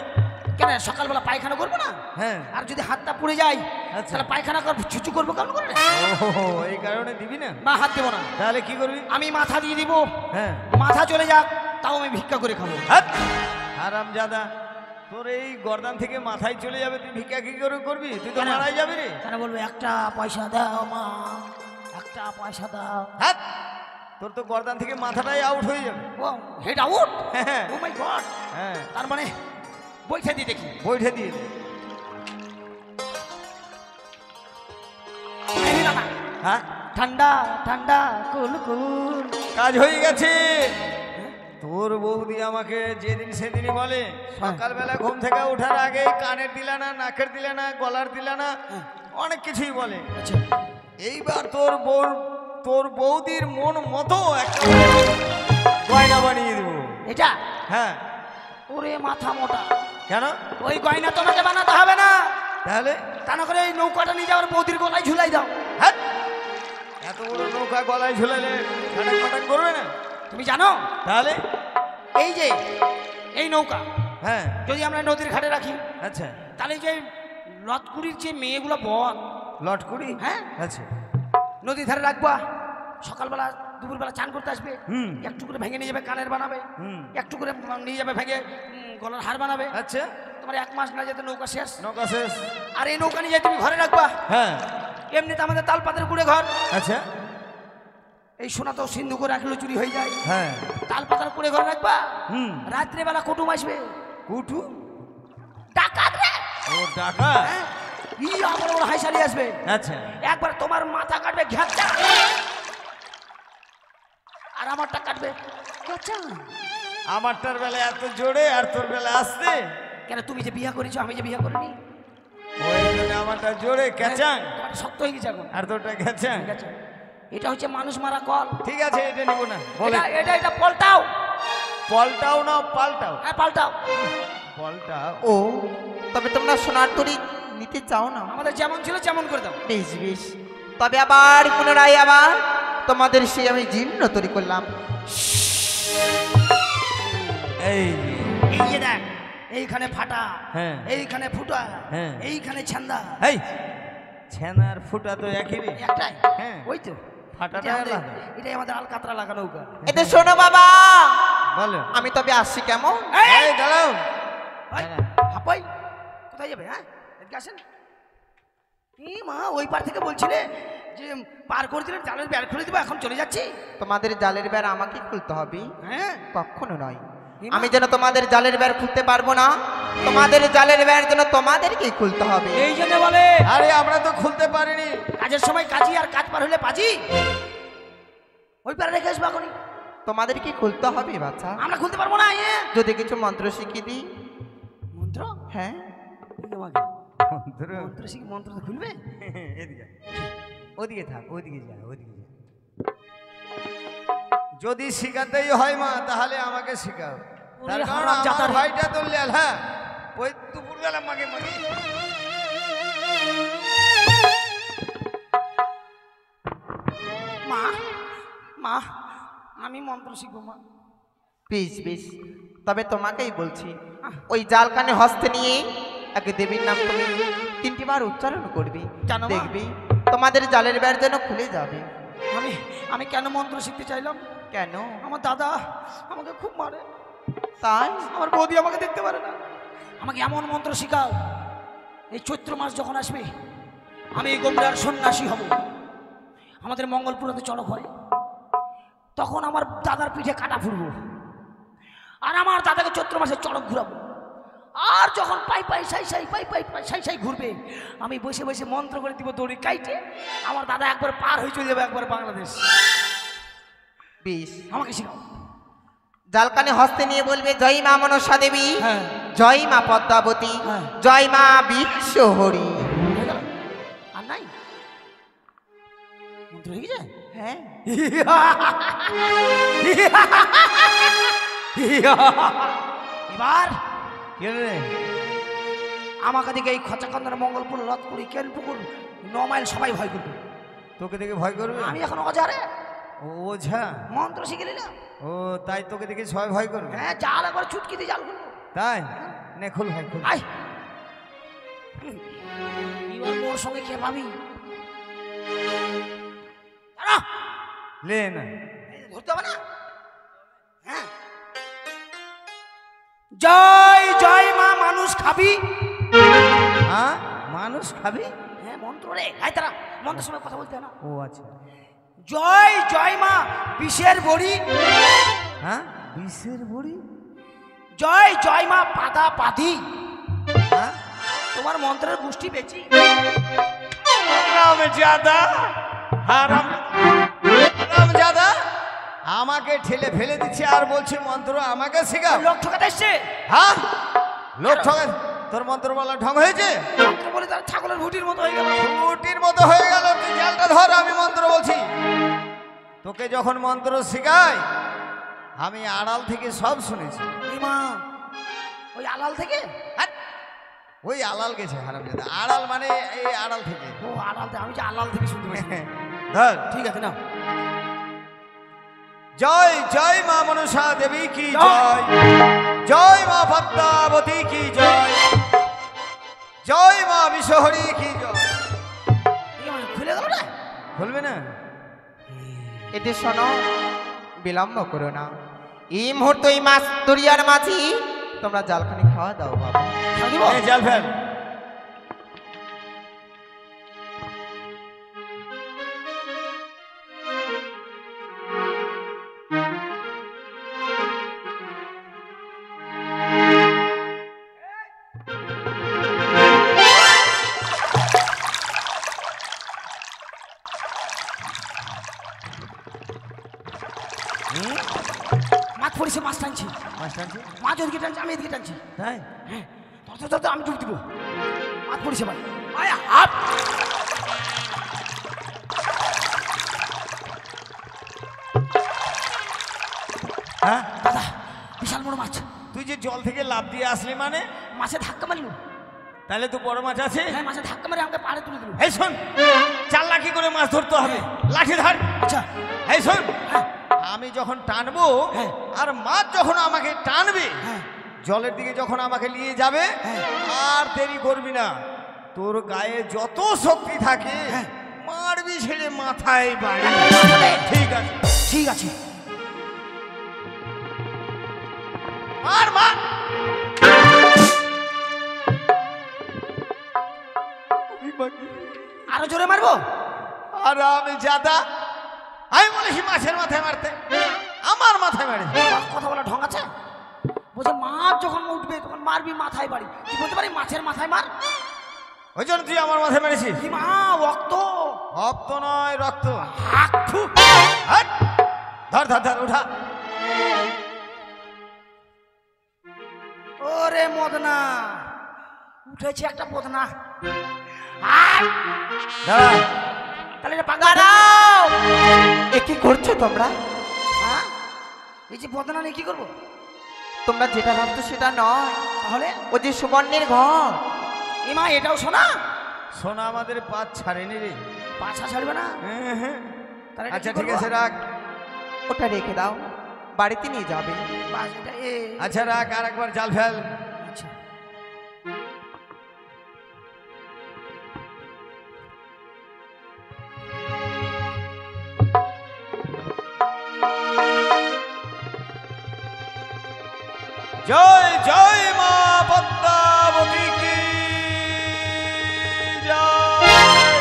কেন সকালবেলা পায়খানা করবো না? হ্যাঁ। আর যদি হাতটা পুড়ে যায় আচ্ছা। তাহলে পায়খানা করবো, ছুচু করবো কেমন করে? ও এই কারণে দিবি না? বা হাত দেবো না। তাহলে কি করবি? আমি মাথা দিয়ে দিব। হ্যাঁ। মাথা চলে যাক তাও আমি ভিক্ষা করে খাবো। হাত! হারামজাদা, তোর এই গর্দান থেকে মাথায় চলে যাবে, তুই ভিক্ষা কি করে করবি? তুই তো কেন? মারাই যাবি রে। কেন বলবো একটা পয়সা দাও মা, একটা পয়সা দাও। হাত! তোর তো গর্দান থেকে মাথাটাই আউট হয়ে যাবে। ও হেড আউট। হ্যাঁ। ও মাই গড। হ্যাঁ, তার মানে বইটা দিয়ে দেখি। বইঠে দিয়ে দে। এই নে দাদা। হ্যাঁ, ঠান্ডা ঠান্ডা কুল কুল। কাজ হয়ে গেছে। তোর বৌদি আমাকে যেদিন সেদিনই বলে সকালবেলা ঘুম থেকে ওঠার আগে কানের দিলা না, নাকের দিলা না, গলার দিলা না, অনেক কিছুই বলে। আচ্ছা এইবার তোর বৌদির মন মতো একটা গয়না বানিয়ে দেবো। এটা? হ্যাঁ। ওরে মাথা মোটা। কেন? ওই গয়না তোমাকে বানাতে হবে না। তাহলে? তা না করে এই নৌকাটা নিয়ে যাওয়ার বৌদির গলায় ঝুলাই দাও। হ্যাঁ, এত বড় নৌকা গলায় ঝুলালে ফাটাক ফাটাক করবে না? তুমি জানো তাহলে? এই যে এই নৌকা হ্যাঁ। যদি আমরা নদীর ঘাটে রাখি আচ্ছা। তাহলে যে লতকুড়ির যে মেয়েগুলো বল, লটকুড়ি? হ্যাঁ। আচ্ছা। নদীর ধারে রাখবা, সকালবেলা দুপুরবেলা চান করতে আসবে, হুম। একটু করে ভেঙে নিয়ে যাবে কানের বানাবে, হুম। একটু করে নিয়ে যাবে ভেঙে গলার হার বানাবে। আচ্ছা। তোমার 1 মাস না যেতে নৌকা শেষ। নৌকা শেষ। আর এই নৌকা নিয়ে যাই তুমি ঘরে রাখবা। হ্যাঁ। এমনিতে আমাদের তালপাতের কুড়ে ঘর, আচ্ছা। এই সোনা তো সিন্ধু করে রাখলে চুরি হয়ে যায়। হ্যাঁ। তালপাতার কুড়ে ঘর রাখবা। হুম। রাত্রেবেলা কুটুম আসবে, কুটু? ডাকাত রে। ও টাকা? হ্যাঁ, আমার ওর হাইসারি আসবে। আচ্ছা। একবার তোমার মাথা কাটবে ঘ্যাচা, আর আমারটা কাটবে ঘ্যাচা। আমারটার বেলা এত জোরে আর তোর বেলা আসতে? কেন তুমি যে বিয়ে করেছো আমি যে বিয়ে করিনি? ওই জন্য আমারটা জোরে ক্যাচাং তোমার শক্ত হয়ে গেছে এখন। আর তোরটা ক্যাচাং। ঠিক আছে, এটা হচ্ছে মানুষ মারা কল। ঠিক আছে, এটা নিব না। বলে এটা এটা এটা পাল্টাও। পাল্টাও না পাল্টাও? হ্যাঁ পাল্টাও। বলটা ও তবে তোমরা সোনার তরী নিতে চাও না? আমাদের যেমন ছিল যেমন করে দাও। বেশ বেশ, তবে আবার পুনরায় আবার তোমাদের সেই আমি জীর্ণ তৈরি করলাম। এই এই যে দেখ, এইখানে ফাটা, হ্যাঁ। এইখানে ফুটা, হ্যাঁ। এইখানে ছান্দা। এই ছেনার ফুটা তো একই রে। একটাই, হ্যাঁ। ওই তো ফাটাটা এটাই আমাদের- আলাদা। এটাই আমাদের আলকাতরা লাগানো নৌকা। এতে শোনো বাবা, বলো আমি তবে আসছি কেমন? এই দাঁড়াও। ওই, হাপাই কোথায় যাবে? হ্যাঁ, এদিকে আসেন। কি মা, ওই পার থেকে বলছিলে যে পার করে দিলে জালের বের খুলে দিবো, এখন চলে যাচ্ছি। তোমাদের জালের বেড় আমাকে খুলতে হবে? হ্যাঁ, কখনো নয়। এমা। আমি যেন তোমাদের জালের বেড় খুলতে পারবো না, তোমাদের জালের বেড় যেন তোমাদেরকেই খুলতে হবে। এই জন্য বলে আরে আমরা তো খুলতে পারিনি। কাজের সময় কাজী আর কাজ পার হলে পাজি। ওই পারে রেখে আসবো এখনই। তোমাদেরকে খুলতে হবে বাচ্চা। আমরা খুলতে পারবো না। যদি কিছু মন্ত্র শিখিয়ে দিই? মন্ত্র? হ্যাঁ। মন্ত্র শিখে মন্ত্র তো খুলবে? এদিকে ওদিকে থাক, ওদিকে যা, ওদিকে যা। যদি শিখাতেই হয় মা তাহলে আমাকে শিখাও। তার ওরে কারণ হারামজাদা আমার রে। ভাইটা তো লেল। হ্যাঁ, ওই দুপুর বেলা মাগে মাগে মা, মা, আমি মন্ত্র শিখবো মা। বেশ বেশ, তবে তোমাকেই বলছি, ওই জাল কানে হস্তে নিয়ে এক দেবীর নাম তুমি 3টি বার উচ্চারণ করবে। কেন মা? দেখবি তোমাদের জালের বেড় যেন খুলে যাবে। আমি আমি কেন মন্ত্র শিখতে চাইলাম? কেন? আমার দাদা আমাকে খুব মারে, তাই? আমার বৌদি আমাকে দেখতে পারে না। আমাকে এমন মন্ত্র শিখাও, এই চৈত্র মাস যখন আসবে আমি এই গোমরার সন্ন্যাসী হব। আমাদের মঙ্গলপুরেতে চড়ক হয়, তখন আমার দাদার পিঠে কাটা ফুরবো, আর আমার দাদাকে চৈত্র মাসে চড়ক ঘুরাবো। আর যখন পাই পাই সাই সাই পাই পাই পাই সাই সাই ঘুরবে, আমি বসে বসে মন্ত্র করে দিব দড়ি কাইটে, আমার দাদা একবার পার হয়ে চলে যাবে একবার বাংলাদেশ। বেশ, আমাকে শিখাও। জাল কানে হস্তে নিয়ে বলবে জয় মা মনসা দেবী, হ্যাঁ। জয় মা পদ্মাবতী, হ্যাঁ। জয় মা বিশ্বহরি। হয়ে গেল? আর নাই মন্ত্র হয়ে গেছে? হ্যাঁ। এবার কি হলো রে? আমাকে দিকে এই খচাকান্দার মঙ্গলপুর রথপুরি কেনপুকুর 9 মাইল সবাই ভয় করবে। তোকে দেখে ভয় করবে? আমি এখন অজারে ও ওঝা। মন্ত্র শিখে নিলাম। ও তাই তোকে দেখে সবাই ভয় করবে? হ্যাঁ, জাল একবার ছুটকি দিয়ে জাল খুলবো। তাই নে খুল ভাই খুল। আয়, এবার মোর সঙ্গে কে পাবি? দাঁড়া, লে না। এই যে ধরতে হবে না। হ্যাঁ, জয় জয় মা মানুষ খাবি। হ্যাঁ, মানুষ খাবি? হ্যাঁ, মন্ত্র রে। আয় তারা, মন্ত্রের সময় কথা বলতে হয় না। ও আচ্ছা। জয় জয় মা বিষের বড়ি। হ্যাঁ, বিষের বড়ি? জয় জয় মা পাদা পাদি। হ্যাঁ, তোমার মন্ত্রের গোষ্ঠী বেচি। হারামজাদা, হারামজাদা আমাকে ঠেলে ফেলে দিচ্ছে আর বলছে মন্ত্র আমাকে শেখাও। লোক ঠকাতে এসছে। হ্যাঁ, লোক ঠকে। তোর মন্ত্র বলা ঢং হয়েছে? মন্ত্র বলে তার ছাগলের ভুটির মতো হয়ে গেল। রুটির মতো হয়ে গেল। তুই জালটা ধর, আমি মন্ত্র বলছি। তোকে যখন মন্ত্র শেখাই আমি আড়াল থেকে সব শুনেছি। এই মা, ওই আলাল থেকে? হ্যাঁ, ওই আড়াল গেছে হারামজাদা। আড়াল মানে এই আড়াল থেকে। ও আলাল থেকে, আমি যে আলাল থেকে শুনতে পাচ্ছি। ধর। ঠিক আছে না। জয় জয় মা মনসা দেবী কি জয়, জয় মা পদ্মাবতী কি জয়, জয় মা বিশ্বহরি কি জয়। খুলে গেল না? খুলবে না? এতে শোনো, বিলম্ব করো না। এই মুহূর্তে এই মাছ দরিয়ার মাঝি তোমরা জালখানি খাওয়া দাও বাবা। দিব? এই জাল ফেল। মাছ পড়েছে, মাছ টানছি। মাছ টানছে? মাছ ওদিকে টানছে, আমি এদিকে টানছি। তাই? হ্যাঁ, ধর, আমি ডুব দিব। মাছ পড়েছে ভাই। আয় হাত। হ্যাঁ, দাদা, বিশাল বড় মাছ। তুই যে জল থেকে লাফ দিয়ে আসলি মানে? মাছে ধাক্কা মারলু। তাহলে তো বড় মাছ আছে। হ্যাঁ, মাছে ধাক্কা মারে আমাকে পাড়ে তুলে দিল। এই শোন, চাল্লাকি করে মাছ ধরতে হবে, লাঠি ধর। আচ্ছা। এই শোন, হ্যাঁ আমি যখন টানবো হ্যাঁ। আর মাছ যখন আমাকে টানবে, হ্যাঁ জলের দিকে যখন আমাকে নিয়ে যাবে, হ্যাঁ। আর দেরি করবি না। তোর গায়ে যত শক্তি থাকে হ্যাঁ। মারবি ছেড়ে মাথায় বাড়ি। মাথায়? ঠিক আছে, ঠিক আছে। আর মার। আরো জোরে মারবো? আর আমি জাদা, আমি বলেছি মাছের মাথায় মারতে, আমার মাথায় মারে। কথা বলা ঢং আছে? বলছে মাছ যখন উঠবে তখন মারবি মাথায় বাড়ি। কি বলতে পারি মাছের মাথায় মার? ওই জন্য তুই আমার মাথায় মেরেছিস। কি মা রক্ত? রক্ত নয়, রক্ত। হাক থু। হাট! ধর ধর ধর, উঠা। ওরে মদনা, উঠেছে একটা বদনা। আয়! দাঁড়া। তাহলে এটা পাগলা। দাঁড়াও, এ কি করছো তোমরা? হ্যাঁ, এই যে বদনা নিয়ে কি করবো? তোমরা যেটা ভাবছো সেটা নয়, তাহলে ও যে সুবর্ণের ঘর। এ মা, এটাও শোনা? সোনা আমাদের পাঁচ ছাড়েনি রে। পাছা ছাড়বে না? হ্যাঁ, হ্যাঁ। তাহলে এটা আচ্ছা কি ঠিক করবো? আছে, রাখ। ওটা রেখে দাও, বাড়িতে নিয়ে যাবে। বাস, এটা এ। আচ্ছা রাখ, আর একবার জাল ফেল। আচ্ছা। জয় জয় মা পদ্মাবতী কি জয়।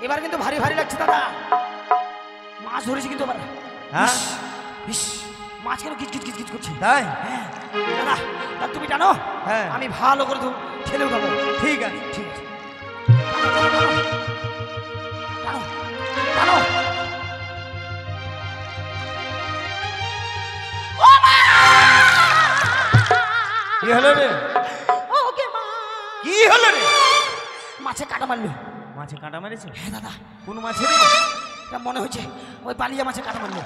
এবার কিন্তু ভারী ভারী লাগছে দাদা। মাছ ধরেছি কিন্তু এবার। হ্যাঁ? ইস, মাছ কেন কিচ কিচ কিচ কিচ করছে? তাই? হ্যাঁ দাদা, তা তুমি জানো হ্যাঁ। আমি ভালো করে তো ঠেলে উঠাবো। ঠিক আছে, ঠিক আছে। টানো, টানো, টানো। কি হলো রে? ওকে মা। কি হলো রে? মাছে কাটা মারলো। মাছে কাঁটা মেরেছে? হ্যাঁ দাদা, কোন মাছের? এটা মনে হচ্ছে ওই পালিয়া মাছে কাটা মারলো।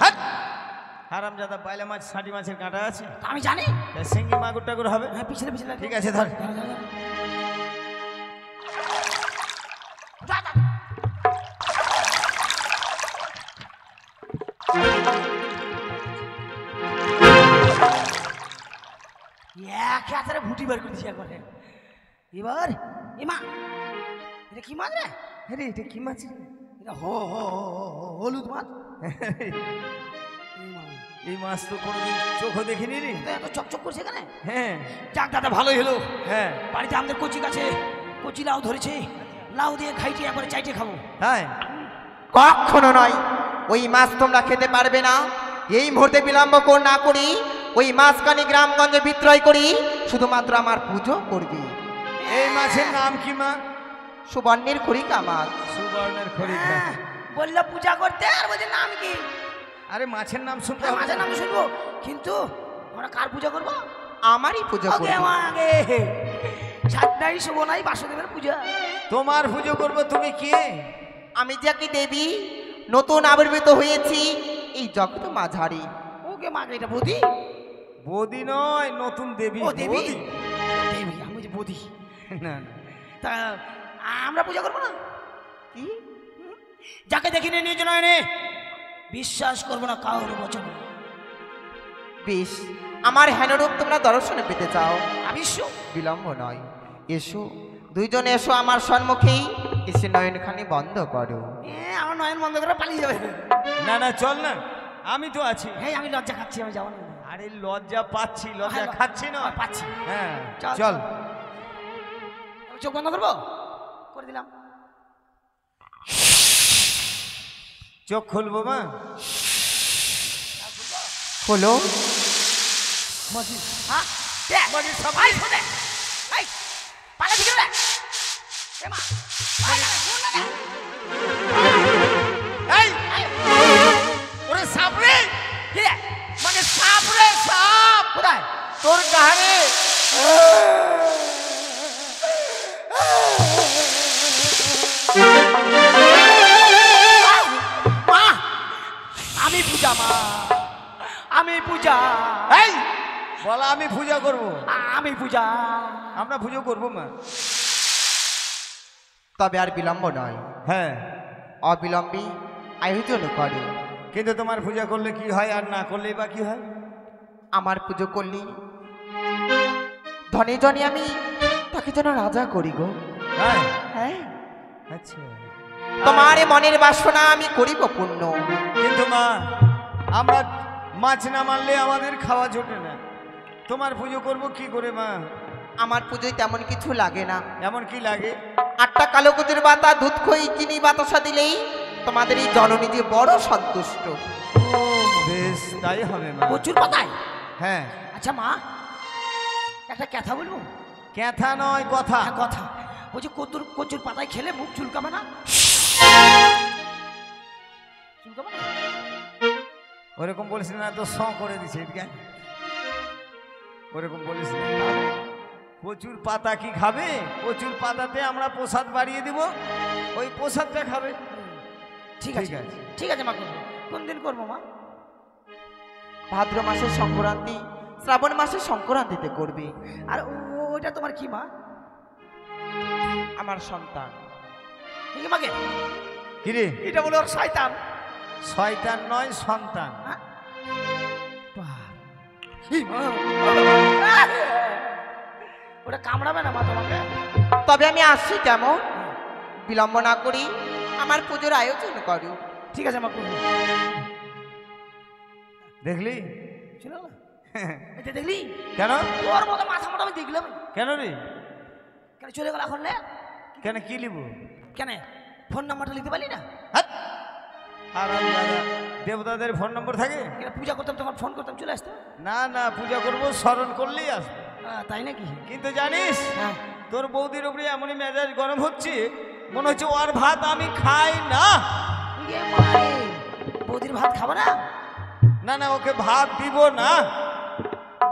হারাম জাদা, বাইলা মাছ ষাটি মাছের কাঁটা আছে? তা আমি জানি। তা সিঙ্গি মাগুর টাগুর হবে? হ্যাঁ, পিছনে পিছনে। ঠিক আছে, ধর। এক হাতে ভুটি বার করে দিছি একবারে। এবার এমা, এটা কি মাছ রে? আরে এটা কি মাছ রে? এটা হলুদ মাছ। এই মাছ তো কোনোদিন চোখও দেখিনি রে। এটা এত চকচক করছে এখানে। হ্যাঁ যাক দাদা, ভালোই হলো। হ্যাঁ। বাড়িতে আমাদের কচি গাছে কচি লাউ ধরেছে, লাউ দিয়ে খাইটি একবারে চাইটে খাবো। তাই? কখনো নয়, ওই মাছ তোমরা খেতে পারবে না। এই মুহূর্তে বিলম্ব না করি, ওই মাছখানি গ্রামগঞ্জে বিক্রয় করি, শুধুমাত্র আমার পুজো করবি। এই মাছের নাম কি মা? সুবর্ণের খড়িকা মাছ। সুবর্ণের খড়িকা। হ্যাঁ, বললো পূজা করতে, আর বলছে নাম কি? আরে মাছের নাম শুনতে হবে। মাছের নাম শুনবো, কিন্তু আমরা কার পূজা করবো? আমারই পুজো ওকে করবি। আগে সাত নাই শুভ নাই বাসুদেবের পূজা। তোমার পুজো করবো, তুমি কে? আমি যাকে দেবী নতুন আবির্ভূত হয়েছি এই জগৎ মাঝারি। ওকে মাকে, এটা বৌদি? বৌদি নয়, নতুন দেবী। ও দেবী, বৌদি। দেবী, আমি বলছি বৌদি। না তা আমরা পূজা করবো না? কি? যাকে দেখিনি নিজ নয়নে বিশ্বাস করবো না কারোর বচন। বেশ, আমার হেনরূপ তোমরা দর্শনে পেতে চাও? আবিশ্ব বিলম্ব নয়, এসো, দুইজন এসো আমার সম্মুখেই। এসে নয়নখানি বন্ধ করো। আমার নয়ন বন্ধ করে পালিয়ে যাবে। না না, চল না, আমি তো আছি। হ্যাঁ, আমি লজ্জা খাচ্ছি, আমি যাবো না। আরে লজ্জা পাচ্ছি, লজ্জা হ্যাঁ, খাচ্ছি না। পাচ্ছি। হ্যাঁ চল, চল। আমি চোখ বন্ধ করবো, করে দিলাম। চোখ খুলবো মা? হলো হ্যাঁ, দেখ, ভাই, শোনে। এই, পালা দিকে রে। এ মা, ভাই, শোন না রে। এই ওরে সাপ রে। কি রে? মানে সাপ রে, সাপ। কোথায়? তোর গাড়ি মা আমি পূজা মা আমি পূজা এই বলা আমি পূজা করব। আমি পূজা আমরা পুজো করবো মা। তবে আর বিলম্ব নয়, হ্যাঁ অবিলম্বে আয়োজন করো। কিন্তু তোমার পূজা করলে কি হয় আর না করলেই বা কি হয়? আমার পুজো করলে ধনে জনে আমি তাকে যেন রাজা করি গো। হ্যাঁ হ্যাঁ, আচ্ছা। তোমার এ মনের বাসনা আমি করিব পূর্ণ। কিন্তু মা আমরা মাছ না মারলে আমাদের খাওয়া জোটে না। তোমার পুজো করব কি করে মা? আমার পুজোয় তেমন কিছু লাগে না। এমন কি লাগে? 8টা কালো কুচুর বাতা, দুধ খই, চিনি বাতাসা দিলেই তোমাদের এই জননী যে বড় সন্তুষ্ট। ও বেশ তাই হবে মা। প্রচুর পাতায়। হ্যাঁ আচ্ছা মা একটা কথা বলবো? ক্যাথা নয় কথা। হ্যাঁ কথা বলছি, কচুর পাতায় খেলে মুখ চুলকাবে না? চুলকাবে না? ওরকম বলিস না তো স করে দিছে এদিকে। ওরকম বলিস না। প্রচুর পাতা কি খাবে? প্রচুর পাতাতে আমরা প্রসাদ বাড়িয়ে দিব, ওই প্রসাদটা খাবে। ঠিক আছে ঠিক আছে। ঠিক আছে মা, করবো। কোন দিন করবো মা? ভাদ্র মাসের সংক্রান্তি, শ্রাবণ মাসের সংক্রান্তিতে করবে। আর ওইটা তোমার কি মা? আমার সন্তান। কি মাকে? কিরে এটা বলে ওর শয়তান। শয়তান নয় সন্তান। হ্যাঁ? ওটা কামড়াবে না মা তোমাকে? তবে আমি আসছি কেমন? বিলম্ব না করি আমার পুজোর আয়োজন করো। ঠিক আছে মা, করবো। দেখলি ছিল না এটা দেখলি? কেন? তোর মতো মাথা মোটা আমি দেখলাম। কেন রে? কেন চলে গেল এখন? কেন কি লিব? কেন ফোন নাম্বারটা লিখতে পারলি না? হাট! আর আমি দাদা দেবতাদের ফোন নম্বর থাকে? কেন পূজা করতাম তখন ফোন করতাম, চলে আসতো। না না, পূজা করবো স্মরণ করলেই আসবে। তাই নাকি? কিন্তু জানিস হ্যাঁ। তোর বৌদির উপরে এমনই মেজাজ গরম হচ্ছে, মনে হচ্ছে ওর ভাত আমি খাই না। ইয়ে মারে, বৌদির ভাত খাবো না? না না, ওকে ভাত দিব না।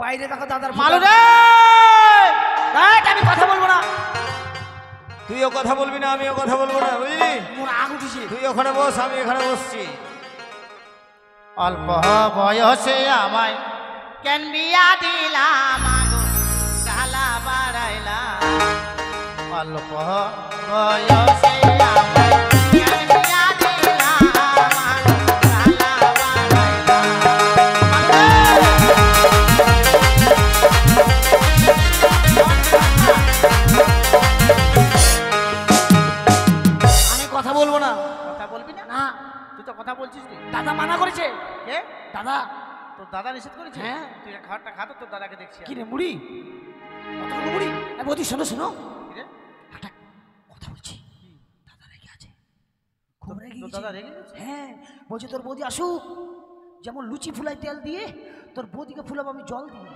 বাইরে দেখো দাদার মালু রে, আমি কথা বলবো না। তুইও কথা বলবি না, আমিও কথা বলবো না, বুঝলি? মোর আগ উঠেছে। তুই ওখানে বস, আমি এখানে বসছি। অল্প বয়সে আমায় কেন বিয়া দিলাম, গালা বাড়াইলাম। অল্প বয়সে আমায় কেন বিয়া দিলাম, গালা বাড়াইলাম। আমি কথা বলবো না। কথা বলবি না? না, তুই তো কথা বলছিস রে। দাদা মানা করেছে। কে? দাদা। তোর দাদা নিষেধ করেছে? হ্যাঁ। তুই খাবারটা খা তো, তোর দাদাকে দেখছি। কি রে মুড়ি? কতটুকু মুড়ি? বৌদি শোনো শোনো, কি রে? একটা কথা বলছি। দাদা রেগে আছে, খুব রেগে তোর গেছে। দাদা রেগে গেছে? হ্যাঁ, বলছে তোর বৌদি আসুক, যেমন লুচি ফুলাই তেল দিয়ে তোর বৌদিকে ফুলাবো আমি জল দিয়ে,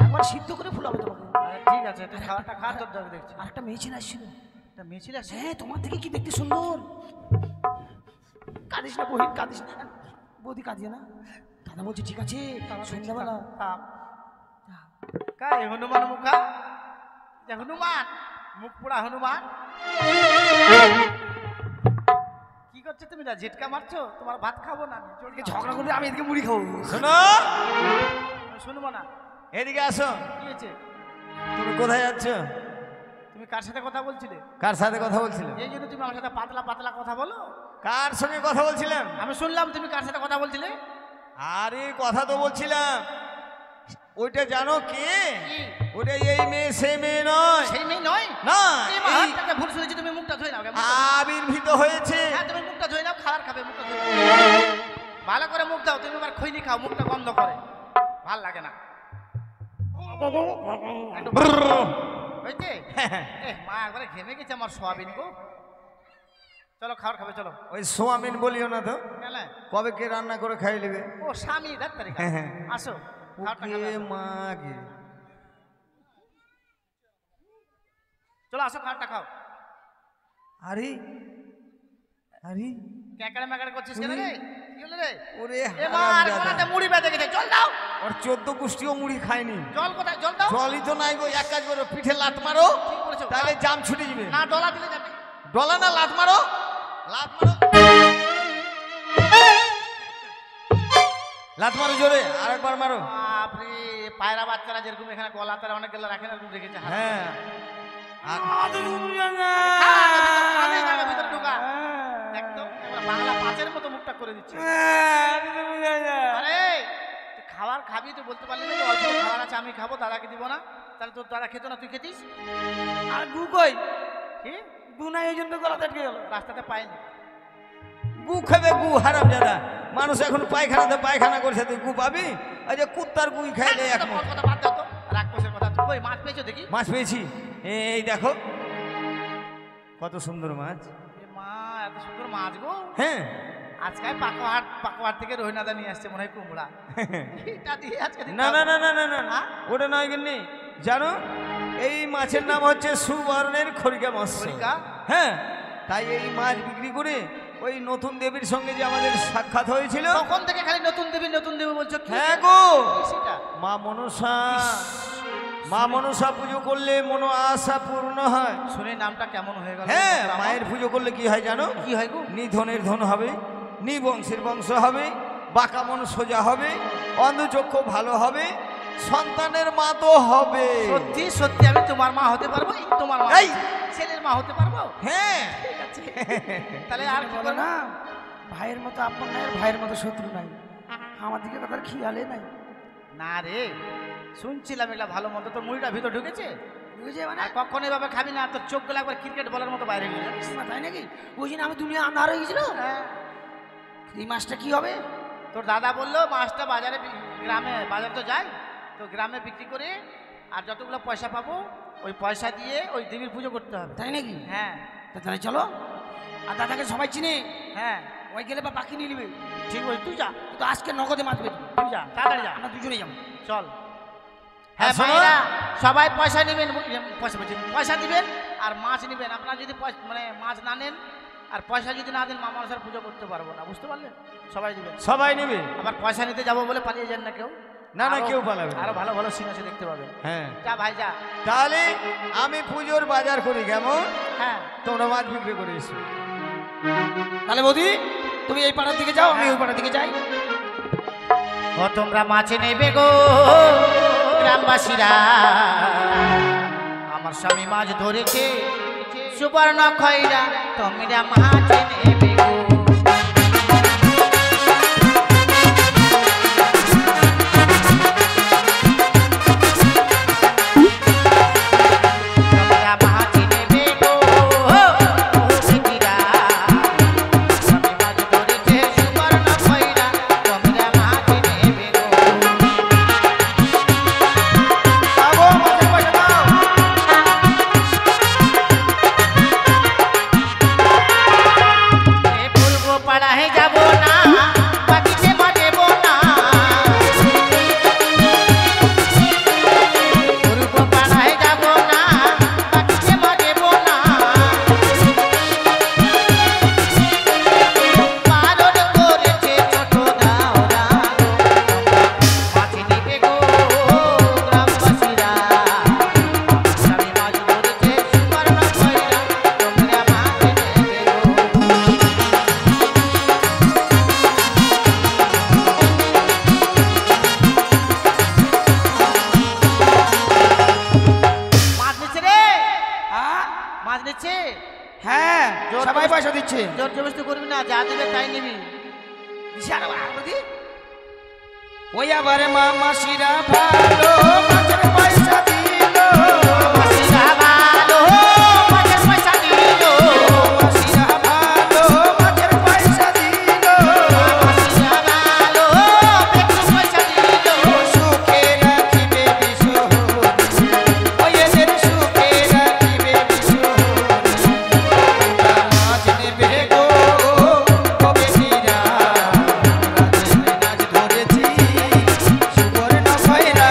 একবার সিদ্ধ করে ফুলাবো তোমাকে। ঠিক আছে, তুই খাবারটা খা, তোর দাদাকে দেখছি। আর একটা মেয়ে ছেলে আসছিল। একটা মেয়ে ছিল? হ্যাঁ, তোমার থেকে কি দেখতে সুন্দর। কাঁদিস না বহিন, কাঁদিস না। বৌদি কাঁদিয়ে না। দাদা বলছে ঠিক আছে, সন্ধ্যাবেলা। কাই হনুমান মুখা? হনুমান মুখ পোড়া হনুমান। কি করছো তুমি? না ঝিটকা মারছো? তোমার ভাত খাবো না আমি। এদিকে ঝগড়া করলে আমি এদিকে মুড়ি খাবো। শোনো, শুনবো না। এদিকে আসো। কি হয়েছে? তুমি কোথায় যাচ্ছ? তুমি কার সাথে কথা বলছিলে? কার সাথে কথা বলছিলে? এই জন্য তুমি আমার সাথে পাতলা পাতলা কথা বলো? কার সঙ্গে কথা বলছিলাম? আমি শুনলাম তুমি কার সাথে কথা বলছিলে। আরে কথা তো বলছিলাম, ওইটা জানো কে? কি? ওটা এই মেয়ে সেই মেয়ে নয়। সেই মেয়ে নয়? না, এই মা, এই হাতটাকে ভুল শুনেছি। তুমি মুখটা ধুয়ে নাও। মুখটা ধুয়ে- আবির্ভূত হয়েছে। হ্যাঁ, তুমি মুখটা ধুয়ে নাও, খাবার খাবে, মুখটা ধুয়ে নাও। ভালো করে মুখ দাও। তুমি আবার খৈনি খাও, মুখটা বন্ধ করে। ভাল লাগে না। একটু হয়েছে? মা একবারে ঘেমে গেছে আমার সোয়াবিন গো। চলো খাবার খাবে, চলো। ওই সোয়াবিন বলিও না তো, কেন? কবে কে রান্না করে খাই নেবে? ও স্বামী ডাক্তারি। হ্যাঁ। আসো, খাবারটা খাবে, ওকে আসো। মাগে। চলো আসো, খাবারটা খাও। আরে আরে ক্যাকারে ম্যাকারে করছিস কেন রে? কি হলো রে? ওরে এ মা, আর হারামজাদা। গলাতে মুড়ি বেঁধে গেছে, জল দাও। ওর 14 গোষ্ঠীও মুড়ি খায়নি। জল কোথায়? জল দাও। জলই তো নাই গো। এক কাজ করো, পিঠে লাত মারো, ঠিক বলেছো। তাহলে জাম ছুটে যাবে। না, ডলা দিলে যাবে। ডলা না, লাত মারো, লাত মারো, লাত মারো জোরে, আরেকবার মারো। বাপরে, পায়রা বাচ্চারা যেরকম এখানে গলা তারা অনেক গেলে রাখেন, এরকম রেখেছে হাত। হ্যাঁ আর খা, ভিতরে জায়গা, ভিতরে ঢোকা। একদম এবার বাংলা পাঁচের মতো মুখটা করে দিচ্ছে। আরে তুই খাবার খাবি, তুই বলতে পারলি না যে অল্প খাবার আছে আমি খাবো, দাদাকে দিব না? তাহলে তোর দাদা খেতো না, তুই খেতিস? আর গু কই? কি গু নাই, এই জন্য গলা আটকে গেল। রাস্তাতে পাইনি। গু খাবে গু, হারামজাদা। মানুষ এখন পায়খানাতে পায়খানা করছে, তুই গু পাবি? এই যে কুত্তার গুই খাইলে এক মুঠ। কথা বাদ দাও তো, রাক্ষসের কথা। তুই কই মাছ পেয়েছো দেখি? মাছ পেয়েছি, এই দেখো কত সুন্দর মাছ। এ মা, এত সুন্দর মাছ গো। হ্যাঁ আজকে পাকোহাট থেকে রহিনাদা নিয়ে আসছে মনে হয় কুমড়া। এটা দিয়ে আজকে দিতে না না হবে। না না না না হ্যাঁ? ওটা নয় গিন্নি, জানো এই মাছের নাম হচ্ছে সুবর্ণের খড়িকা মৎস্য। খড়িকা? হ্যাঁ, তাই এই মাছ বিক্রি করে ওই নতুন দেবীর সঙ্গে যে আমাদের সাক্ষাৎ হয়েছিল, তখন থেকে খালি নতুন দেবী বলছো। কি? হ্যাঁ গো, কি সেটা? মা মনসা, মা মনসা পুজো করলে মনো আশা পূর্ণ হয়। শুনে নামটা কেমন হয়ে গেল? হ্যাঁ, মায়ের পুজো করলে কি হয় জানো? কি হয় গো? নিধনের ধন হবে, নিবংশের বংশ হবে, বাঁকা মন সোজা হবে, অন্ধচক্ষু ভালো হবে, সন্তানের মা তো হবে। সত্যি সত্যি আমি তোমার মা হতে পারবো? এই তোমার মা, এই! ছেলের মা হতে পারবো? হ্যাঁ, ঠিক আছে। তাহলে আর কি বলে করবো? না, ভাইয়ের মতো আপন নাই, আর ভাইয়ের মতো শত্রু নাই। আমার দিকে কথার খেয়ালে নাই। না রে, শুনছিলাম এগুলা ভালো মন্দ, তোর মুড়িটা ভিতর ঢুকেছে। বুঝে মানে আর কখনো এভাবে খাবি না, তোর চোখ গুলো একবার ক্রিকেট বলের মতো বাইরে গেলে। তাই নাকি? ওই জন্য আমি দুনিয়া আন্ধার হয়ে গেছিল। হ্যাঁ। এই মাসটা কি হবে? তোর দাদা বললো মাছটা বাজারে গ্রামে, বাজার তো যাই তো গ্রামে বিক্রি করে আর যতগুলো পয়সা পাবো ওই পয়সা দিয়ে ওই দেবীর পুজো করতে হবে। তাই নাকি? হ্যাঁ তা তাহলে চলো। আর দাদাকে সবাই চিনে, হ্যাঁ, ওই গেলে বা বাকি নিয়ে নেবে। ঠিক বলছি, তুই যা, কিন্তু আজকে নগদে মাছ বেচবো। তুই যা, তাড়াতাড়ি যা, আমরা দুজনেই যাবো। চল। হ্যাঁ শোনো। ভাইরা, সবাই পয়সা নেবেন, পয়সা দিবেন আর মাছ নেবেন। আপনারা যদি মানে মাছ না নেন আর পয়সা যদি না দেন, মা মনসার পুজো করতে পারবো না, বুঝতে পারলেন? সবাই দিবেন। সবাই নেবে। আবার পয়সা নিতে যাবো বলে পালিয়ে যান না কেউ। না না, আরো- কেউ পালাবে না। আরো ভালো ভালো সিন আছে, দেখতে পাবেন। হ্যাঁ, যা ভাই যা। তাহলে আমি পুজোর বাজার করি, কেমন? হ্যাঁ, তোমরা মাছ বিক্রি করে এসো। তাহলে বৌদি, তুমি এই পাড়ার দিকে যাও, আমি ওই পাড়ার দিকে যাই। ও তোমরা মাছ নেবে গো গ্রামবাসীরা, আমার স্বামী মাছ ধরেছে সুবর্ণ খয়রা, তোমরা মাছ নেবে গো। তোমরা মাছ নেবে গো শিখিরা, স্বামী মাছ ধরেছে সুবর্ণ খয়রা, তোমরা মাছ নেবে গো। যাবো, মাছের পয়সা দাও। পূর্ব পাড়ায় যাব না, বাকিতে বাজেব না। পূর্ব পাড়ায় যাব না, বাকিতে বাজেব না। পালন করেছে ছোট দাওরা, মাছ নিবে গো গ্রামবাসীরা, স্বামী মাছ ধরেছে সুবর্ণ খয়রা, তোমরা মাছ নেবে গো। মাছ নিচ্ছে রে, হ্যাঁ? মাছ নিচ্ছে। হ্যাঁ, জোর সবাই করে- পয়সা দিচ্ছে। জোর জবরদস্তি করবি না, যা দেবে তাই নিবি। ওই আবার মাসিরা ভালো, মাছের পয়সা দিল। মাসিরা ভালো, মাছের পয়সা দিল। মাসিরা ভালো, মাছের পয়সা দিল। মাসিরা ভালো, একটু পয়সা দিল। সুখে রাখিবে বিশ্বহরি, ওই এদের সুখে রাখিবে বিশ্বহরি। তোমরা মাছ নেবে গো বেটিরা, আমরা নাচ ধরেছি সুবর্ণ খয়রা,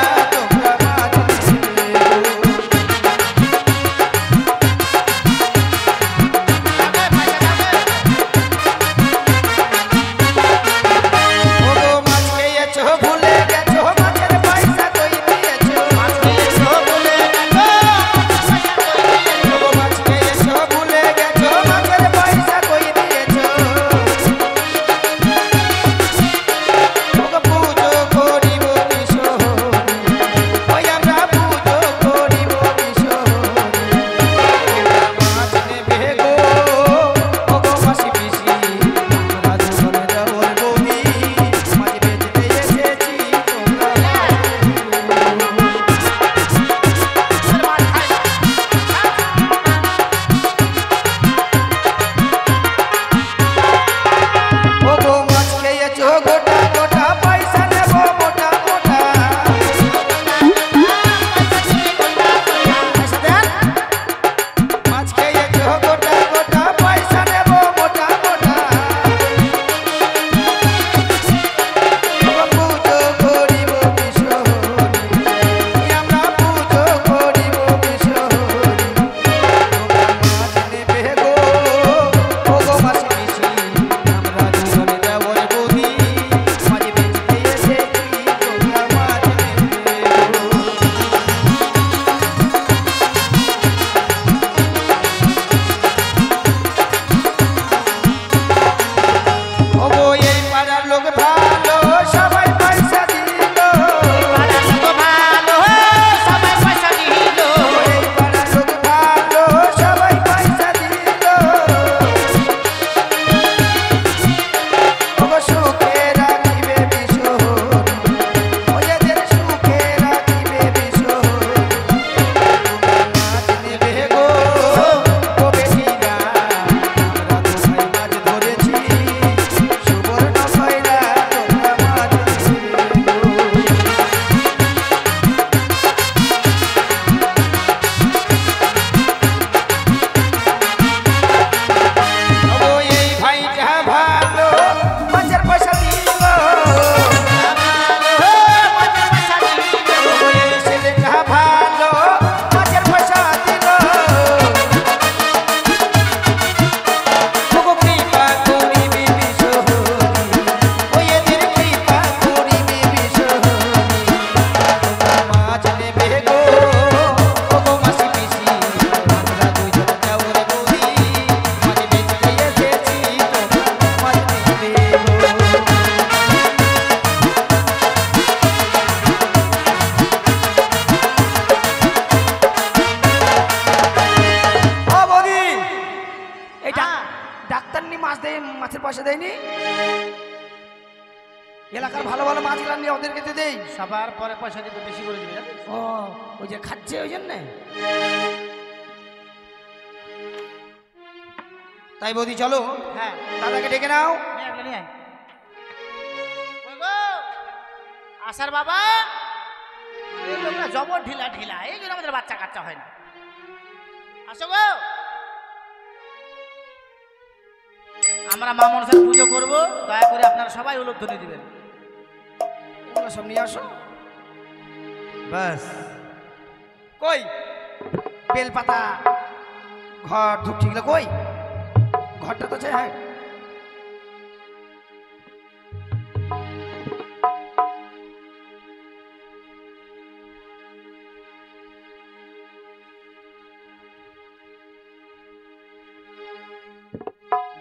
দেয়নি? এলাকার ভালো ভালো মাছগুলো নিয়ে ওদেরকে দিয়ে দেই। সবার পরে পয়সা দিতে বেশি করে দিবে জানিস? ও ওই যে খাচ্ছে ওই জন্যে। তাই বৌদি চলো হ্যাঁ, দাদাকে ডেকে নাও। নিয়ে আয়, নিয়ে আয়। ওই গো, আসার বাবা, এই লোকটা জবর ঢিলা ঢিলা, এই জন্য আমাদের বাচ্চা কাচ্চা হয় না। আসো গো, আমরা মা মনসার পুজো করবো, দয়া করে আপনারা সবাই উলুধ্বনি দিবেন। ওগুলো সব নিয়ে আসো। ব্যাস কই বেলপাতা ঘর ধূপ ঠিকলে কই? ঘরটা তো চাই। হ্যাঁ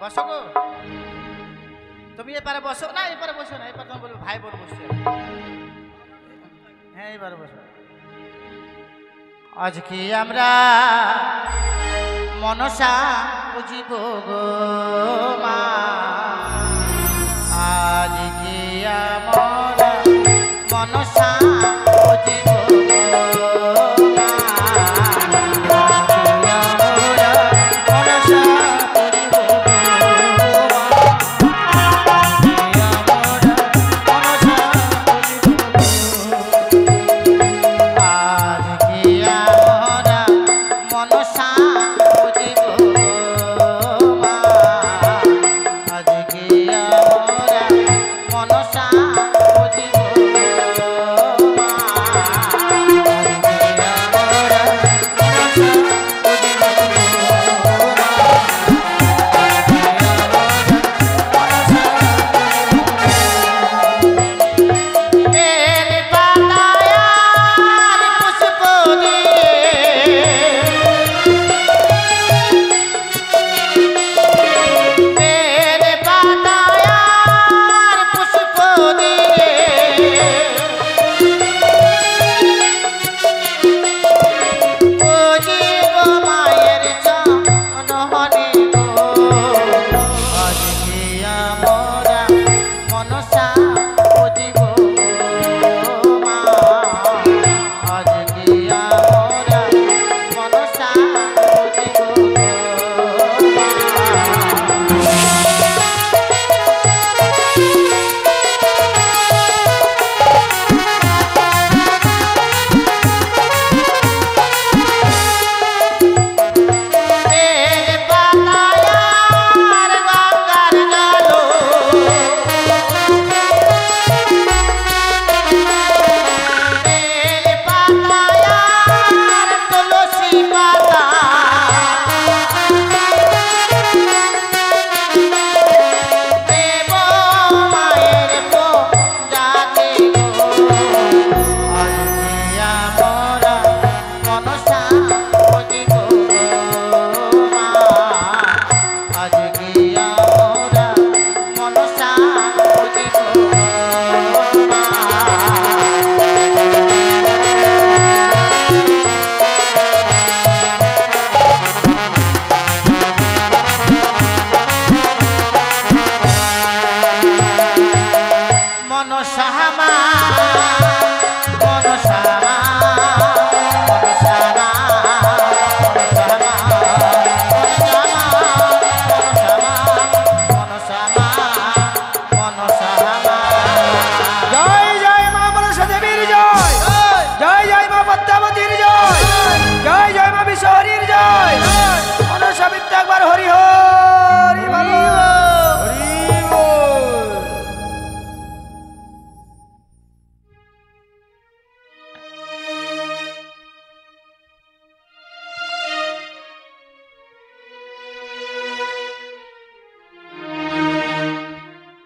বসো গো, তুমি এপারে বসো না, এপারে বসো না, এপারে তোমার বলবে ভাই বোন বসছে। হ্যাঁ এবারে বসো। আজকে আমরা মনসা বুঝিব গো মা, আজকে আমরা মনসা বুঝিব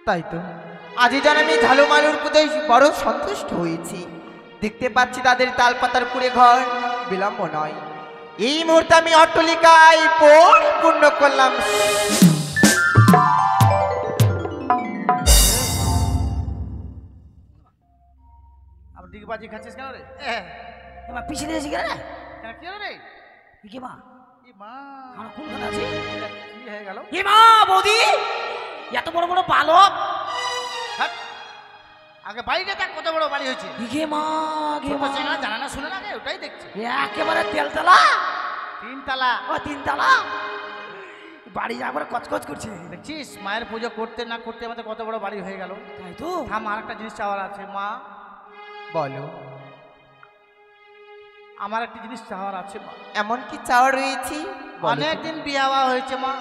তাই তো আজই যেন আমি ঝালুমালুর পুজোয় বড় সন্তুষ্ট হয়েছি। দেখতে পাচ্ছি তাদের তালপাতার কুড়ে ঘর বিলম্ব নয়। এই মুহূর্তে আমি অট্টালিকায় পরিপূর্ণ করলাম। আবার ডিগবাজি খাচ্ছিস কেন রে? তোমার পিছিয়ে দিয়েছি কেন? কেন কি হলো রে? কি মা এ মা, আমার কোন কথা আছে? কি হয়ে গেল? এ মা বৌদি এত বড় বড় বালক। হ্যাঁ, আগে বাড়িটা দেখ কত বড় বাড়ি হয়েছে। গে মা গে ছোট মা, চেনা জানা না শুনে না আগে ওটাই দেখছে। একেবারে তেলতলা, 3 তালা। ও 3 তলা বাড়ি যা করে কচকচ করছে। দেখছিস মায়ের পুজো করতে না করতে আমাদের কত বড় বাড়ি হয়ে গেল। তাই তো। থাম, আর একটা জিনিস চাওয়ার আছে মা। বলো, আমার একটা জিনিস চাওয়ার আছে মা। এমন কি চাওয়া রয়েছে? বলো। অনেকদিন বিয়ে হওয়া হয়েছে মা,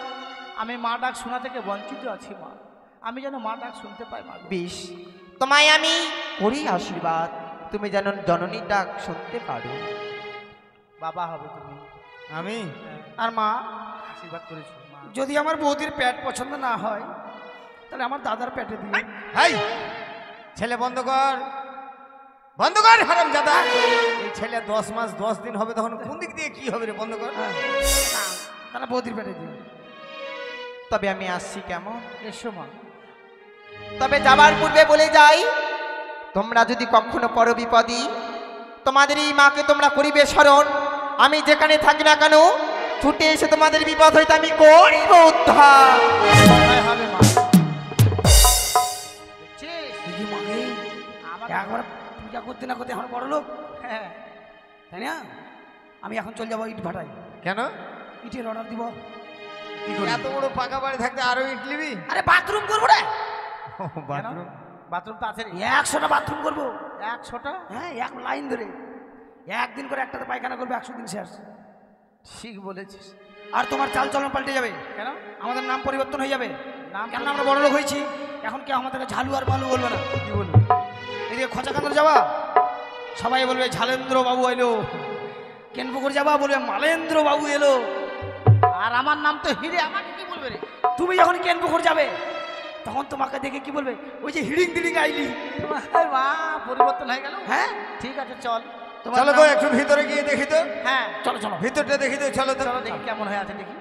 আমি মা ডাক শোনা থেকে বঞ্চিত আছি মা। আমি যেন মা ডাক শুনতে পাই মা। বেশ, তোমায় আমি করি আশীর্বাদ, তুমি যেন জননীর ডাক শুনতে পারো। বাবা হবে তুমি। আমি আর মা, আশীর্বাদ করেছো মা। যদি আমার বৌদির পেট পছন্দ না হয় তাহলে আমার দাদার পেটে দিয়ে। হাই, ছেলে বন্ধ কর, বন্ধ কর হারামজাদা। এই ছেলে 10 মাস 10 দিন হবে, তখন কোন দিক দিয়ে কি হবে রে? বন্ধ কর। তাহলে বৌদির পেটে দিয়ে। তবে আমি আসছি কেমন? এসো মা। তবে যাবার পূর্বে বলে যাই, তোমরা যদি কখনো পর বিপদী তোমাদের এই মাকে তোমরা করিবে স্মরণ, আমি যেখানে থাকি না কেন ছুটে এসে তোমাদের বিপদ হইতে আমি করিব উদ্ধার। হয় হবে মা। দেখছিস দিদি মাকে আমার একবার পূজা করতে না করতে এখন বড় লোক, হ্যাঁ, তাই না? আমি এখন চলে যাবো ইট ভাটাই, কেন? ইটের অর্ডার দিব। এত বড় পাকা বাড়ি থাকতে আরো ইট নিবি? আরে বাথরুম করবো রে, বাথরুম? বাথরুম তো আছে রে। 100টা বাথরুম করবো। 100টা? হ্যাঁ, এক লাইন ধরে একদিন করে একটাতে পায়খানা করবে, 100 দিন শেষ। ঠিক বলেছিস। আর তোমার চাল চলন পাল্টে যাবে, কেন? আমাদের নাম পরিবর্তন হয়ে যাবে। নাম কেন? আমরা বড় লোক হয়েছি, এখন কেউ আমাদেরকে ঝালু আর মালু বলবে না। কি বলবো? এদিকে খোঁচাকান্দর যাবা সবাই বলবে ঝালেন্দ্র বাবু এলো, কেনপুকুর যাবা বলবে মালেন্দ্র বাবু এলো। আর আমার নাম তো হিরে, আমাকে কি বলবে রে? তুমি যখন কেনপুকুর যাবে তখন তোমাকে দেখে কি বলবে? ওই যে হিড়িং দিড়িং আইলি। মা পরিবর্তন হয়ে গেল। হ্যাঁ, ঠিক আছে চল। তোমার চলো গো, নাম- একটু ভিতরে গিয়ে দেখি তো। হ্যাঁ চলো চলো। ভিতরটা দেখি তো, চলো তো। চলো দেখি কেমন হয়ে আছে দেখি।